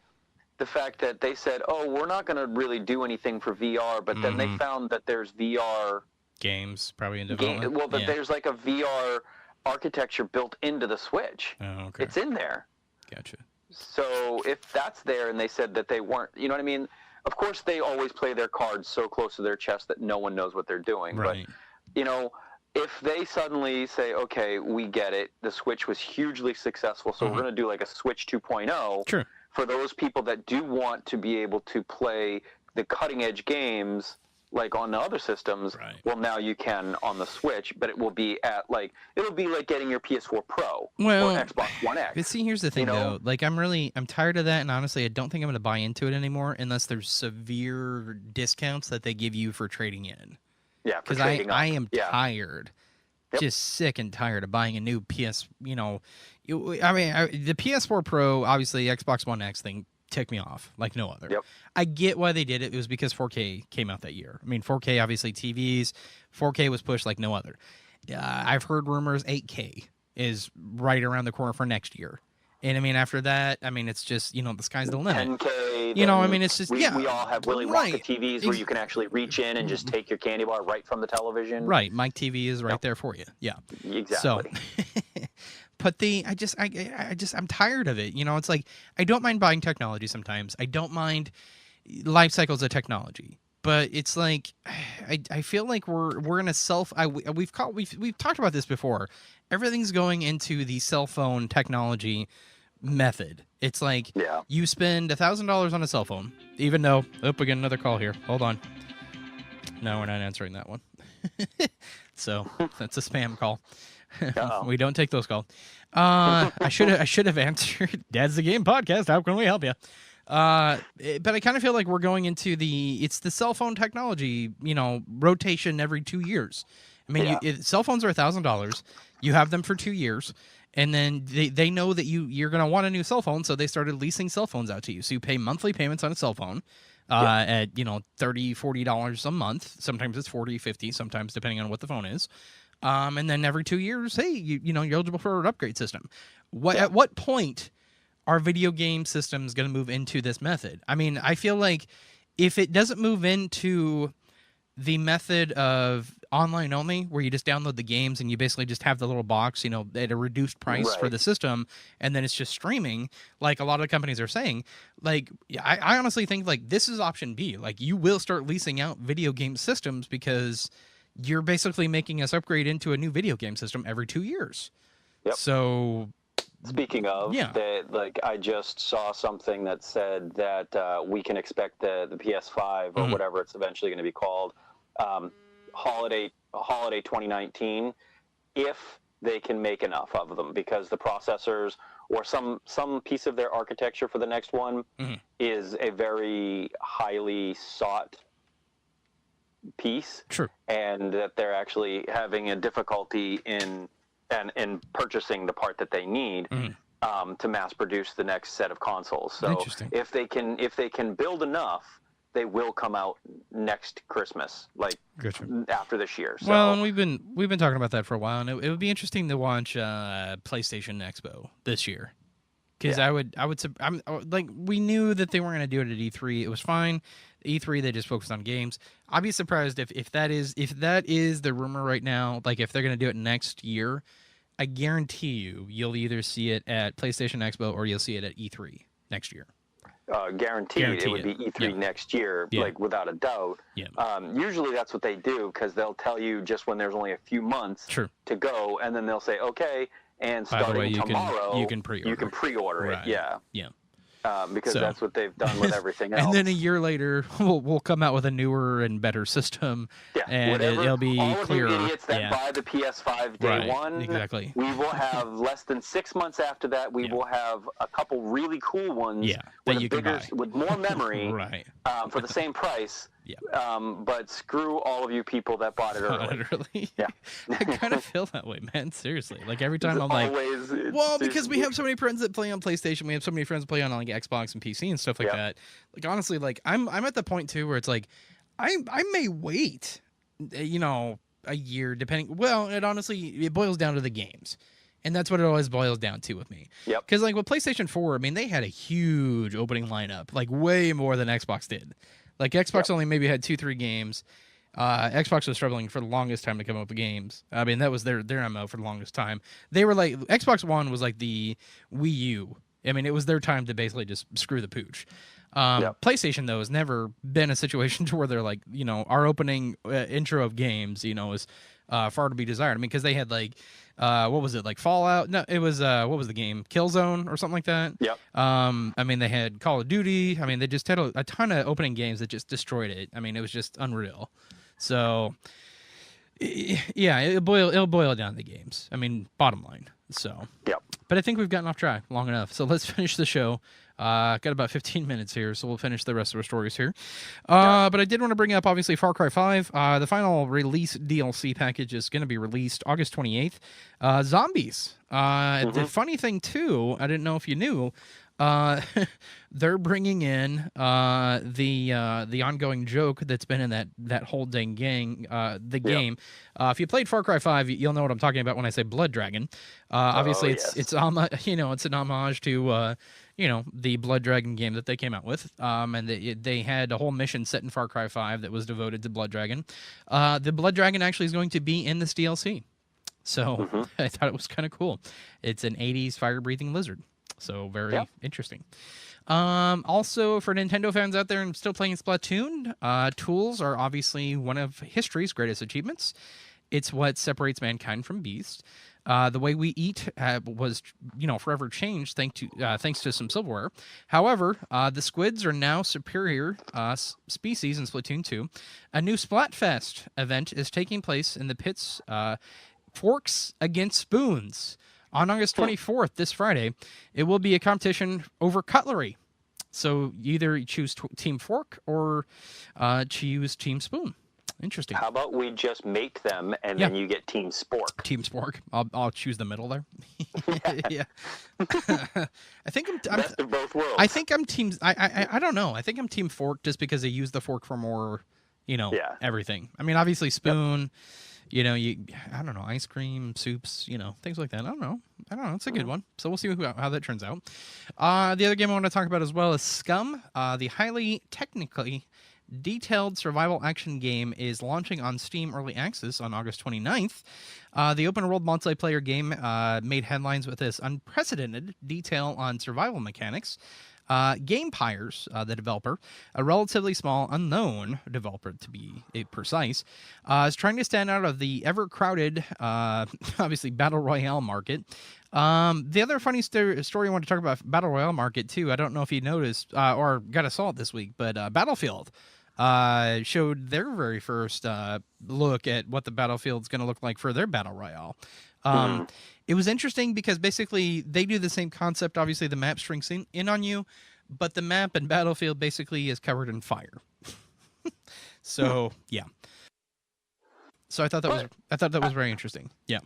the fact that they said, "Oh, we're not going to really do anything for VR," but then they found that there's VR games probably in development. There's like a VR architecture built into the Switch. Oh, okay. It's in there. Gotcha. So if that's there, and they said that they weren't, you know what I mean? Of course, they always play their cards so close to their chest that no one knows what they're doing. Right. But, if they suddenly say, okay, we get it, the Switch was hugely successful, so we're going to do like a Switch 2.0. Sure. For those people that do want to be able to play the cutting-edge games like on the other systems, well, now you can on the Switch, but it will be it'll be like getting your PS4 Pro or Xbox One X. But see, here's the thing, though. Like, I'm tired of that, and honestly, I don't think I'm going to buy into it anymore unless there's severe discounts that they give you for trading in. Yeah, because I am tired, just sick and tired of buying a new PS. The PS4 Pro, obviously, Xbox One X thing ticked me off like no other. Yep. I get why they did it. It was because 4K came out that year. I mean, 4K, obviously, TVs, 4K was pushed like no other. I've heard rumors 8K is right around the corner for next year. And I mean, after that, I mean, it's just, the sky's the limit. 10K. I mean, it's just, we all have Willy Wonka TVs where you can actually reach in and just take your candy bar right from the television. Right. Mike TV is right there for you. Yeah. Exactly. So, but I'm tired of it. It's like, I don't mind buying technology sometimes. I don't mind life cycles of technology. But it's like, I feel like we're in a we've talked about this before. Everything's going into the cell phone technology method. It's like you spend $1,000 on a cell phone, even though we get another call here. Hold on. No, we're not answering that one. So that's a spam call. We don't take those calls. I should have answered. Dad's the Game podcast. How can we help you? But I kind of feel like we're going into the cell phone technology, rotation every 2 years. I mean, cell phones are $1,000. You have them for 2 years, and then they know that you're going to want a new cell phone, so they started leasing cell phones out to you. So you pay monthly payments on a cell phone at $30, $40 a month. Sometimes it's $40, $50, sometimes depending on what the phone is. And then every 2 years, hey, you're eligible for an upgrade system. At what point are video game systems going to move into this method? I mean, I feel like if it doesn't move into the method of online only, where you just download the games and you basically just have the little box, at a reduced price for the system, and then it's just streaming, like a lot of companies are saying, like, I honestly think, like, this is option B. Like, you will start leasing out video game systems because you're basically making us upgrade into a new video game system every 2 years. Yep. So... Speaking of, like, I just saw something that said that we can expect the PS5 or whatever it's eventually going to be called, holiday 2019, if they can make enough of them, because the processors or some piece of their architecture for the next one is a very highly sought piece. True. And that they're actually having a difficulty in purchasing the part that they need to mass produce the next set of consoles. So if they can build enough, they will come out next Christmas, like after this year. So. Well, and we've been talking about that for a while, and it would be interesting to watch PlayStation Expo this year, because I'm like, we knew that they weren't going to do it at E3. It was fine. E3, they just focused on games. I'd be surprised if that is the rumor right now. Like, if they're going to do it next year, I guarantee you'll either see it at PlayStation Expo or you'll see it at E3 next year. Guaranteed it would be E3 next year, like, without a doubt. Yeah. Usually that's what they do, because they'll tell you just when there's only a few months to go, and then they'll say, okay, and starting tomorrow, you can pre-order it. Yeah. Yeah. Because that's what they've done with everything else. And then a year later, we'll come out with a newer and better system, and it'll be clearer. All of you idiots that buy the PS5 day one, exactly. We will have less than 6 months after that. We will have a couple really cool ones with more memory for the same price. Yeah. But screw all of you people that bought it early. Yeah. I kind of feel that way, man. Seriously. Like, every time I'm like, well, because we have so many friends that play on PlayStation, we have so many friends that play on, like, Xbox and PC and stuff like that. Like, honestly, like, I'm at the point too where it's like, I may wait, a year, depending. Well, it boils down to the games. And that's what it always boils down to with me. Yep. Because, like, with PlayStation 4, I mean, they had a huge opening lineup, like, way more than Xbox did. Like, Xbox only maybe had 2-3 games. Xbox was struggling for the longest time to come up with games. I mean, that was their MO for the longest time. They were like, Xbox One was like the Wii U. I mean, it was their time to basically just screw the pooch. PlayStation, though, has never been a situation to where they're like, our opening intro of games, is far to be desired. I mean, because they had, like, what was it, like Fallout? No, it was, what was the game? Killzone or something like that? Yep. I mean, they had Call of Duty. I mean, they just had a ton of opening games that just destroyed it. I mean, it was just unreal. So, yeah, it'll boil down to the games. I mean, bottom line. So, but I think we've gotten off track long enough. So let's finish the show. Got about 15 minutes here, so we'll finish the rest of our stories here. But I did want to bring up, obviously, Far Cry 5. The final release DLC package is going to be released August 28th. Zombies. The funny thing, too, I didn't know if you knew, they're bringing in the ongoing joke that's been in that whole dang game. If you played Far Cry 5, you'll know what I'm talking about when I say Blood Dragon. Obviously, it's an homage to the Blood Dragon game that they came out with. And they had a whole mission set in Far Cry 5 that was devoted to Blood Dragon. The Blood Dragon actually is going to be in this DLC. So I thought it was kind of cool. It's an 80s fire-breathing lizard. So very interesting. Also, for Nintendo fans out there and still playing Splatoon, tools are obviously one of history's greatest achievements. It's what separates mankind from beasts. The way we eat was, forever changed thanks to some silverware. However, the squids are now superior species in Splatoon 2. A new Splatfest event is taking place in the pits, Forks Against Spoons. On August 24th, this Friday, it will be a competition over cutlery. So either you choose Team Fork or choose Team Spoon. Interesting. How about we just mate them and then you get Team Spork? Team Spork. I'll choose the middle there. Yeah. I think I'm best of both worlds. I think I'm Team. I don't know. I think I'm Team Fork just because they use the fork for more, everything. I mean, obviously Spoon. You know, I don't know, ice cream, soups, you know, things like that. I don't know. It's a good one. So we'll see how that turns out. The other game I want to talk about as well is Scum. The highly technically detailed survival action game is launching on Steam Early Access on August 29th. The open world multiplayer game made headlines with this unprecedented detail on survival mechanics. Gamepires, the developer, a relatively small, unknown developer to be precise, is trying to stand out of the ever-crowded, obviously, Battle Royale market. The other funny story I want to talk about Battle Royale market, too, I don't know if you noticed or got a saw it this week, but Battlefield showed their very first look at what the Battlefield's going to look like for their Battle Royale. It was interesting because basically they do the same concept. Obviously, the map shrinks in on you, but the map in Battlefield basically is covered in fire. So yeah. So I thought that was very interesting. Yeah.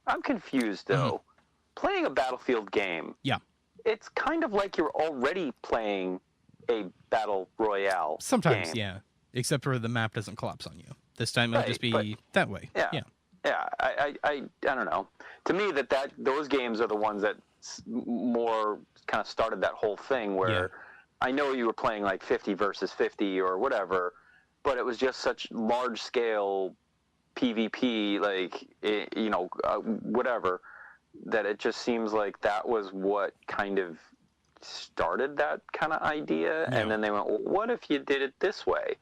I'm confused though. Playing a Battlefield game. Yeah. It's kind of like you're already playing a Battle Royale. Sometimes, game. yeah. Except for the map doesn't collapse on you. This time it'll just be that way. Yeah. Yeah. Yeah, I don't know. To me, that those games are the ones that more kind of started that whole thing where I know you were playing like 50 versus 50 or whatever, but it was just such large scale PvP, like, whatever, that it just seems like that was what kind of started that kind of idea. Yeah. And then they went, well, what if you did it this way?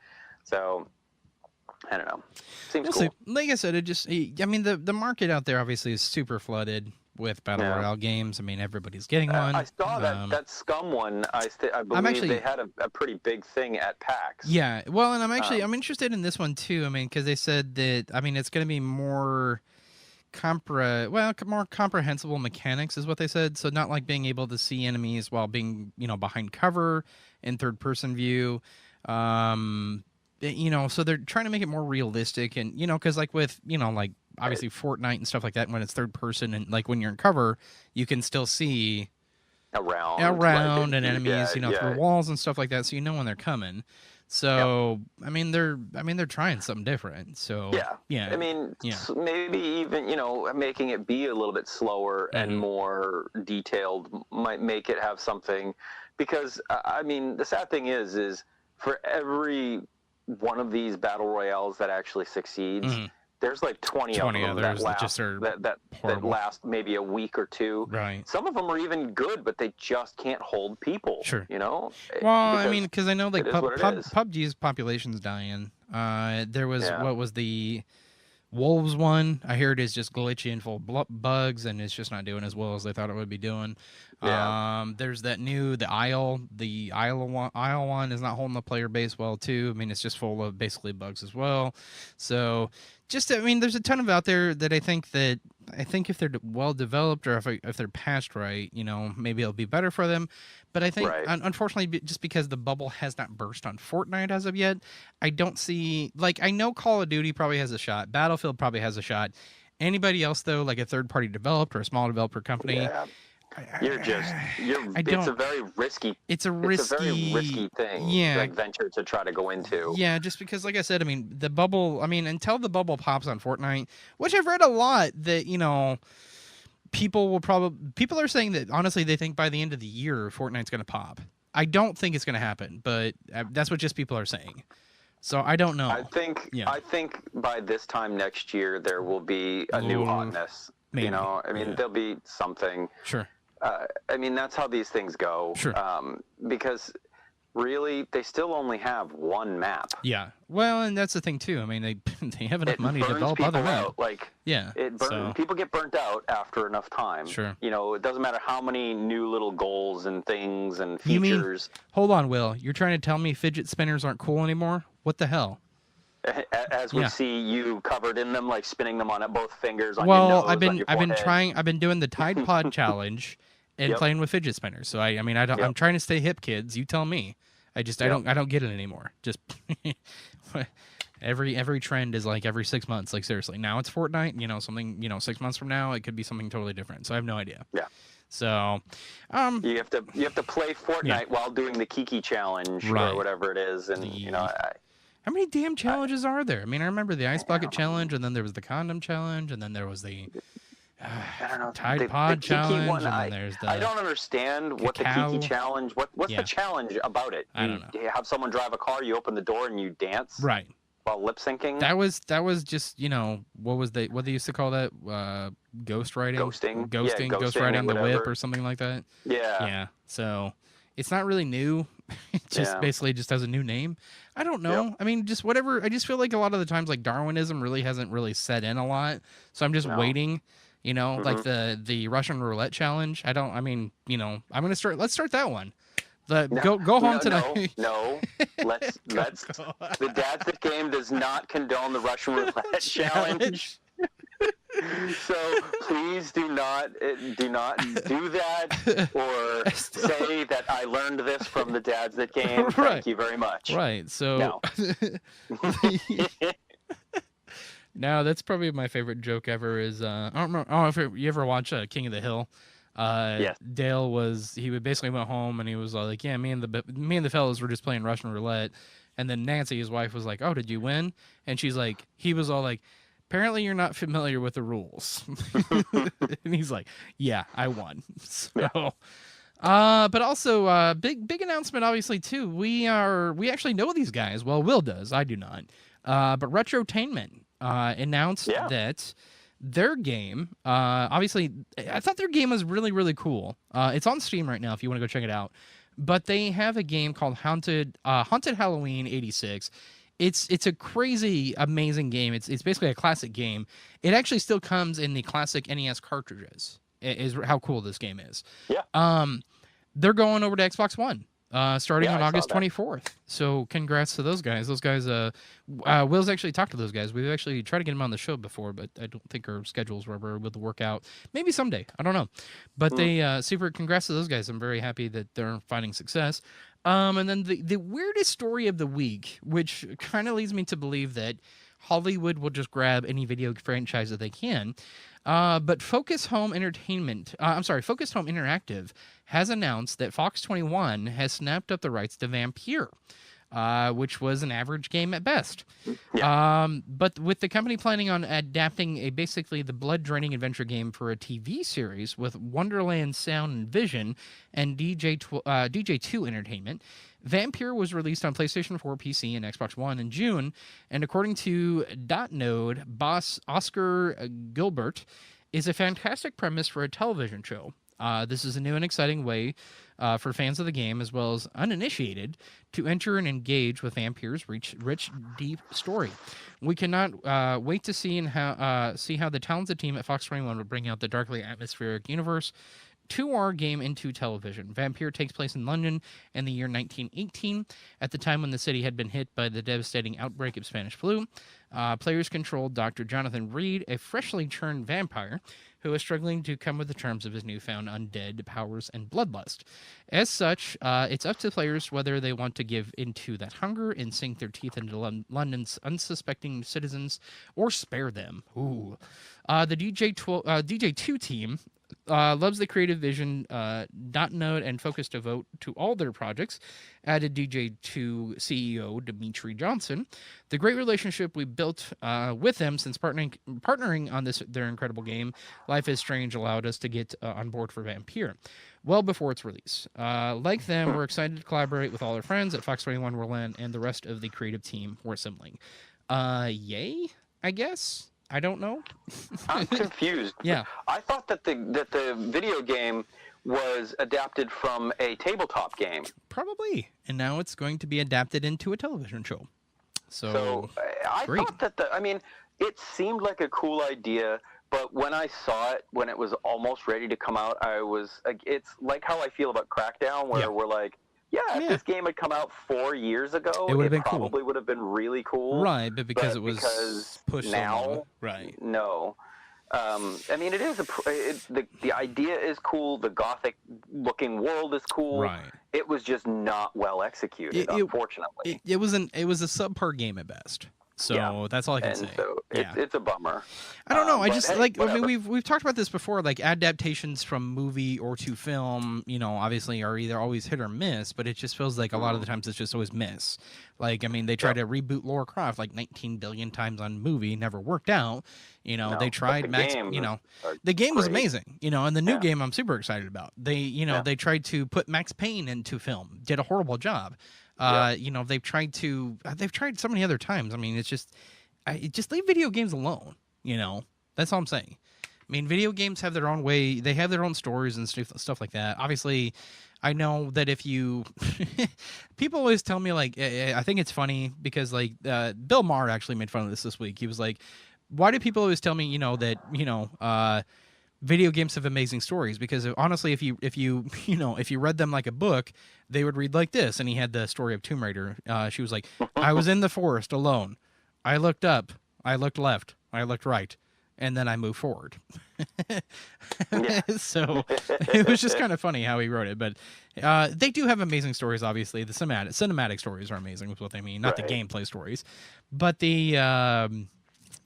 So I don't know. Seems cool. See. Like I said, the market out there obviously is super flooded with Battle Royale games. I mean, everybody's getting one. I saw that Scum one. I believe they had a pretty big thing at PAX. Yeah. Well, and I'm interested in this one too. I mean, because they said that, it's going to be more more comprehensible mechanics is what they said. So not like being able to see enemies while being, behind cover in third person view. So they're trying to make it more realistic and, because like with, like obviously Fortnite and stuff like that, when it's third person and like when you're in cover, you can still see around and enemies, through walls and stuff like that. So when they're coming. So, they're trying something different. So, yeah. Maybe even, making it be a little bit slower and more detailed might make it have something because, the sad thing is for every one of these battle royales that actually succeeds, there's like 20 of them that last maybe a week or two. Right. Some of them are even good, but they just can't hold people. Sure. Well, because I know like PUBG's population's dying. There was what was the Wolves one? I hear it is just glitchy and full of bugs, and it's just not doing as well as they thought it would be doing. Yeah. There's that new the Isle one is not holding the player base well too. It's just full of basically bugs as well. So there's a ton of out there that I think if they're well developed or if they're patched right, maybe it'll be better for them. But I think unfortunately, just because the bubble has not burst on Fortnite as of yet, I don't see I know Call of Duty probably has a shot, Battlefield probably has a shot. Anybody else though, like a third party developer or a small developer company. Yeah. It's a very risky. It's a very risky thing. Yeah. Venture to try to go into. Yeah, just because, like I said, the bubble. Until the bubble pops on Fortnite, which I've read a lot that people are saying that honestly they think by the end of the year Fortnite's going to pop. I don't think it's going to happen, but that's what just people are saying. So I don't know. I think by this time next year there will be a new hotness. Maybe. There'll be something. Sure. That's how these things go. Sure. Because really, they still only have one map. Yeah. Well, and that's the thing too. They have enough money to develop other maps. People get burnt out after enough time. Sure. It doesn't matter how many new little goals and things and features. Hold on, Will. You're trying to tell me fidget spinners aren't cool anymore? What the hell? As we see you covered in them, like spinning them on both fingers on your nose, I've been doing the Tide Pod challenge and playing with fidget spinners. So I'm trying to stay hip, kids. You tell me. I don't get it anymore. Just every trend is like every 6 months. Like seriously, now it's Fortnite. Something 6 months from now it could be something totally different. So I have no idea. Yeah. So, you have to play Fortnite while doing the Kiki challenge or whatever it is, and How many damn challenges are there? I mean, I remember the Ice Bucket Challenge, and then there was the Condom Challenge, and then there was the I don't know. Tide Pod Challenge, one, and then there's the I don't understand what the Kiki Challenge, what's the challenge about it? I don't know. You have someone drive a car, you open the door, and you dance? Right. While lip syncing? That was just, what they used to call that? Ghost riding? Ghosting. Ghost riding the whip or something like that. Yeah. Yeah. So it's not really new. It just basically just has a new name. I don't know. Yep. I mean, just whatever. I just feel like a lot of the times, like, Darwinism really hasn't really set in a lot. So I'm just waiting, like the Russian roulette challenge. I'm going to let's start that one. Go home tonight. No. Let's the Dad's That Game does not condone the Russian roulette challenge. So please do not do that or say that I learned this from the Dad's That Game. Right. Thank you very much. Right. So no, that's probably my favorite joke ever is I don't know if you ever watch King of the Hill. Yes. Dale would basically went home and he was like, yeah, me and the fellas were just playing Russian roulette, and then Nancy, his wife, was like, oh, did you win? And he was all like, apparently you're not familiar with the rules. And he's like, yeah, I won. So but also big announcement obviously too. We actually know these guys. Well, Will does, I do not. But Retrotainment announced that their game, obviously, I thought their game was really, really cool. It's on Steam right now if you want to go check it out. But they have a game called Haunted Halloween 86. It's a crazy, amazing game. It's basically a classic game. It actually still comes in the classic NES cartridges. Is how cool this game is. Yeah. They're going over to Xbox One. Starting on August 24th. So congrats to those guys. Those guys, Will's actually talked to those guys. We've actually tried to get them on the show before, but I don't think our schedules were ever able to work out. Maybe someday. I don't know. But they, super congrats to those guys. I'm very happy that they're finding success. And then the weirdest story of the week, which kind of leads me to believe that Hollywood will just grab any video franchise that they can. But Focus Home Interactive has announced that Fox 21 has snapped up the rights to Vampire, which was an average game at best. Yeah. But with the company planning on adapting basically the blood-draining adventure game for a TV series with Wonderland Sound and Vision and DJ2 Entertainment, Vampire was released on PlayStation 4, PC, and Xbox One in June, and according to Dotnode, boss Oscar Gilbert, is a fantastic premise for a television show. This is a new and exciting way for fans of the game, as well as uninitiated, to enter and engage with Vampire's rich, deep story. We cannot wait to see how the talented team at Fox 21 will bring out the darkly atmospheric universe to our game into television. Vampire takes place in London in the year 1918, at the time when the city had been hit by the devastating outbreak of Spanish flu. Players controlled Dr. Jonathan Reed, a freshly turned vampire who is struggling to come with the terms of his newfound undead powers and bloodlust. As such, it's up to players whether they want to give into that hunger and sink their teeth into London's unsuspecting citizens or spare them. Ooh. The DJ2 team loves the creative vision Dotnode and Focus devote to all their projects, added DJ2 CEO Dimitri Johnson. The great relationship we built with them since partnering on their incredible game, Life is Strange, allowed us to get on board for Vampire well before its release. Like them, we're excited to collaborate with all our friends at Fox 21 Worldland and the rest of the creative team we're assembling. Yay, I guess? I don't know. I'm confused. Yeah. I thought that the video game was adapted from a tabletop game. Probably. And now it's going to be adapted into a television show. So I thought that it seemed like a cool idea, but when I saw it, when it was almost ready to come out, it's like how I feel about Crackdown, where we're like, if this game had come out 4 years ago, it probably would have been really cool. Right, but because it was pushed now, right? No, it is the idea is cool. The gothic-looking world is cool. Right. It was just not well executed, unfortunately. It was a subpar game at best. So that's all I can say. So it's a bummer. I don't know. I just we've talked about this before. Like adaptations from movie or to film, obviously are either always hit or miss. But it just feels like a lot of the times it's just always miss. Like they tried to reboot Lara Croft like 19 billion times on movie, never worked out. They tried Max. The game was amazing. And the new game I'm super excited about. They tried to put Max Payne into film, did a horrible job. They've tried so many other times. I mean, it's just leave video games alone. That's all I'm saying. I mean, video games have their own way. They have their own stories and stuff like that. Obviously, I know that if you people always tell me, like, I think it's funny because Bill Maher actually made fun of this week. He was like, why do people always tell me, that video games have amazing stories? Because honestly, if you read them like a book, they would read like this. And he had the story of Tomb Raider. She was like, I was in the forest alone. I looked up, I looked left, I looked right, and then I moved forward. So it was just kind of funny how he wrote it. But they do have amazing stories. Obviously, the cinematic stories are amazing with what they mean, not the gameplay stories. But the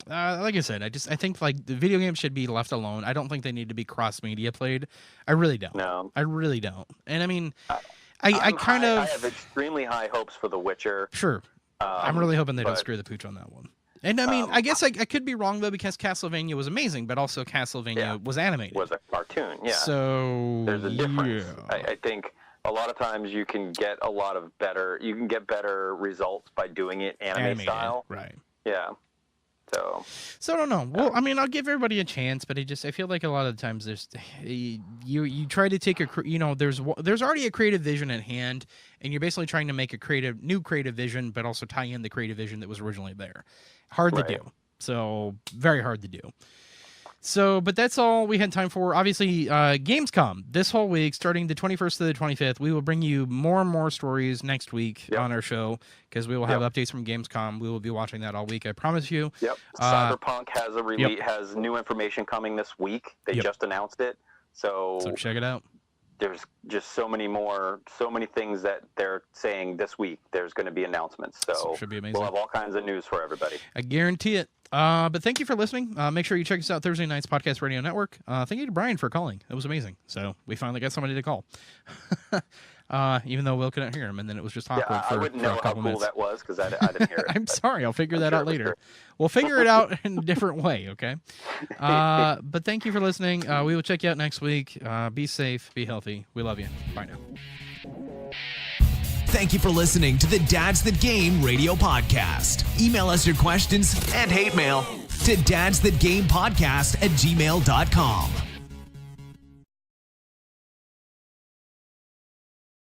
like I said, I think the video games should be left alone. I don't think they need to be cross media played. I really don't. No, I really don't. And I mean, I have extremely high hopes for The Witcher. Sure, I'm really hoping they don't screw the pooch on that one. And I mean, I guess I could be wrong though, because Castlevania was amazing, but also Castlevania was animated. Was a cartoon, yeah. So there's a difference. Yeah. I think a lot of times you can get better results by doing it anime style. Right. Yeah. So I don't know. Well, I mean, I'll give everybody a chance, but I feel like a lot of the times you try to take there's already a creative vision at hand, and you're basically trying to make a new creative vision, but also tie in the creative vision that was originally there. Hard to do. So very hard to do. So, but that's all we had time for. Obviously, Gamescom this whole week, starting the 21st to the 25th, we will bring you more and more stories next week on our show, because we will have updates from Gamescom. We will be watching that all week, I promise you. Yep. Cyberpunk has new information coming this week. They just announced it. So check it out. There's just so many things that they're saying this week. There's going to be announcements. So should be amazing. We'll have all kinds of news for everybody. I guarantee it. But thank you for listening. Make sure you check us out Thursday nights Podcast Radio Network. Thank you to Brian for calling. It was amazing. So we finally got somebody to call. Even though Will couldn't hear him, and then it was just awkward for a couple minutes. I wouldn't know how cool that was because I didn't hear it. I'm sorry. I'll figure that out later. We'll figure it out in a different way, okay? But thank you for listening. We will check you out next week. Be safe. Be healthy. We love you. Bye now. Thank you for listening to the Dads That Game radio podcast. Email us your questions and hate mail to dadsthatgamepodcast@gmail.com.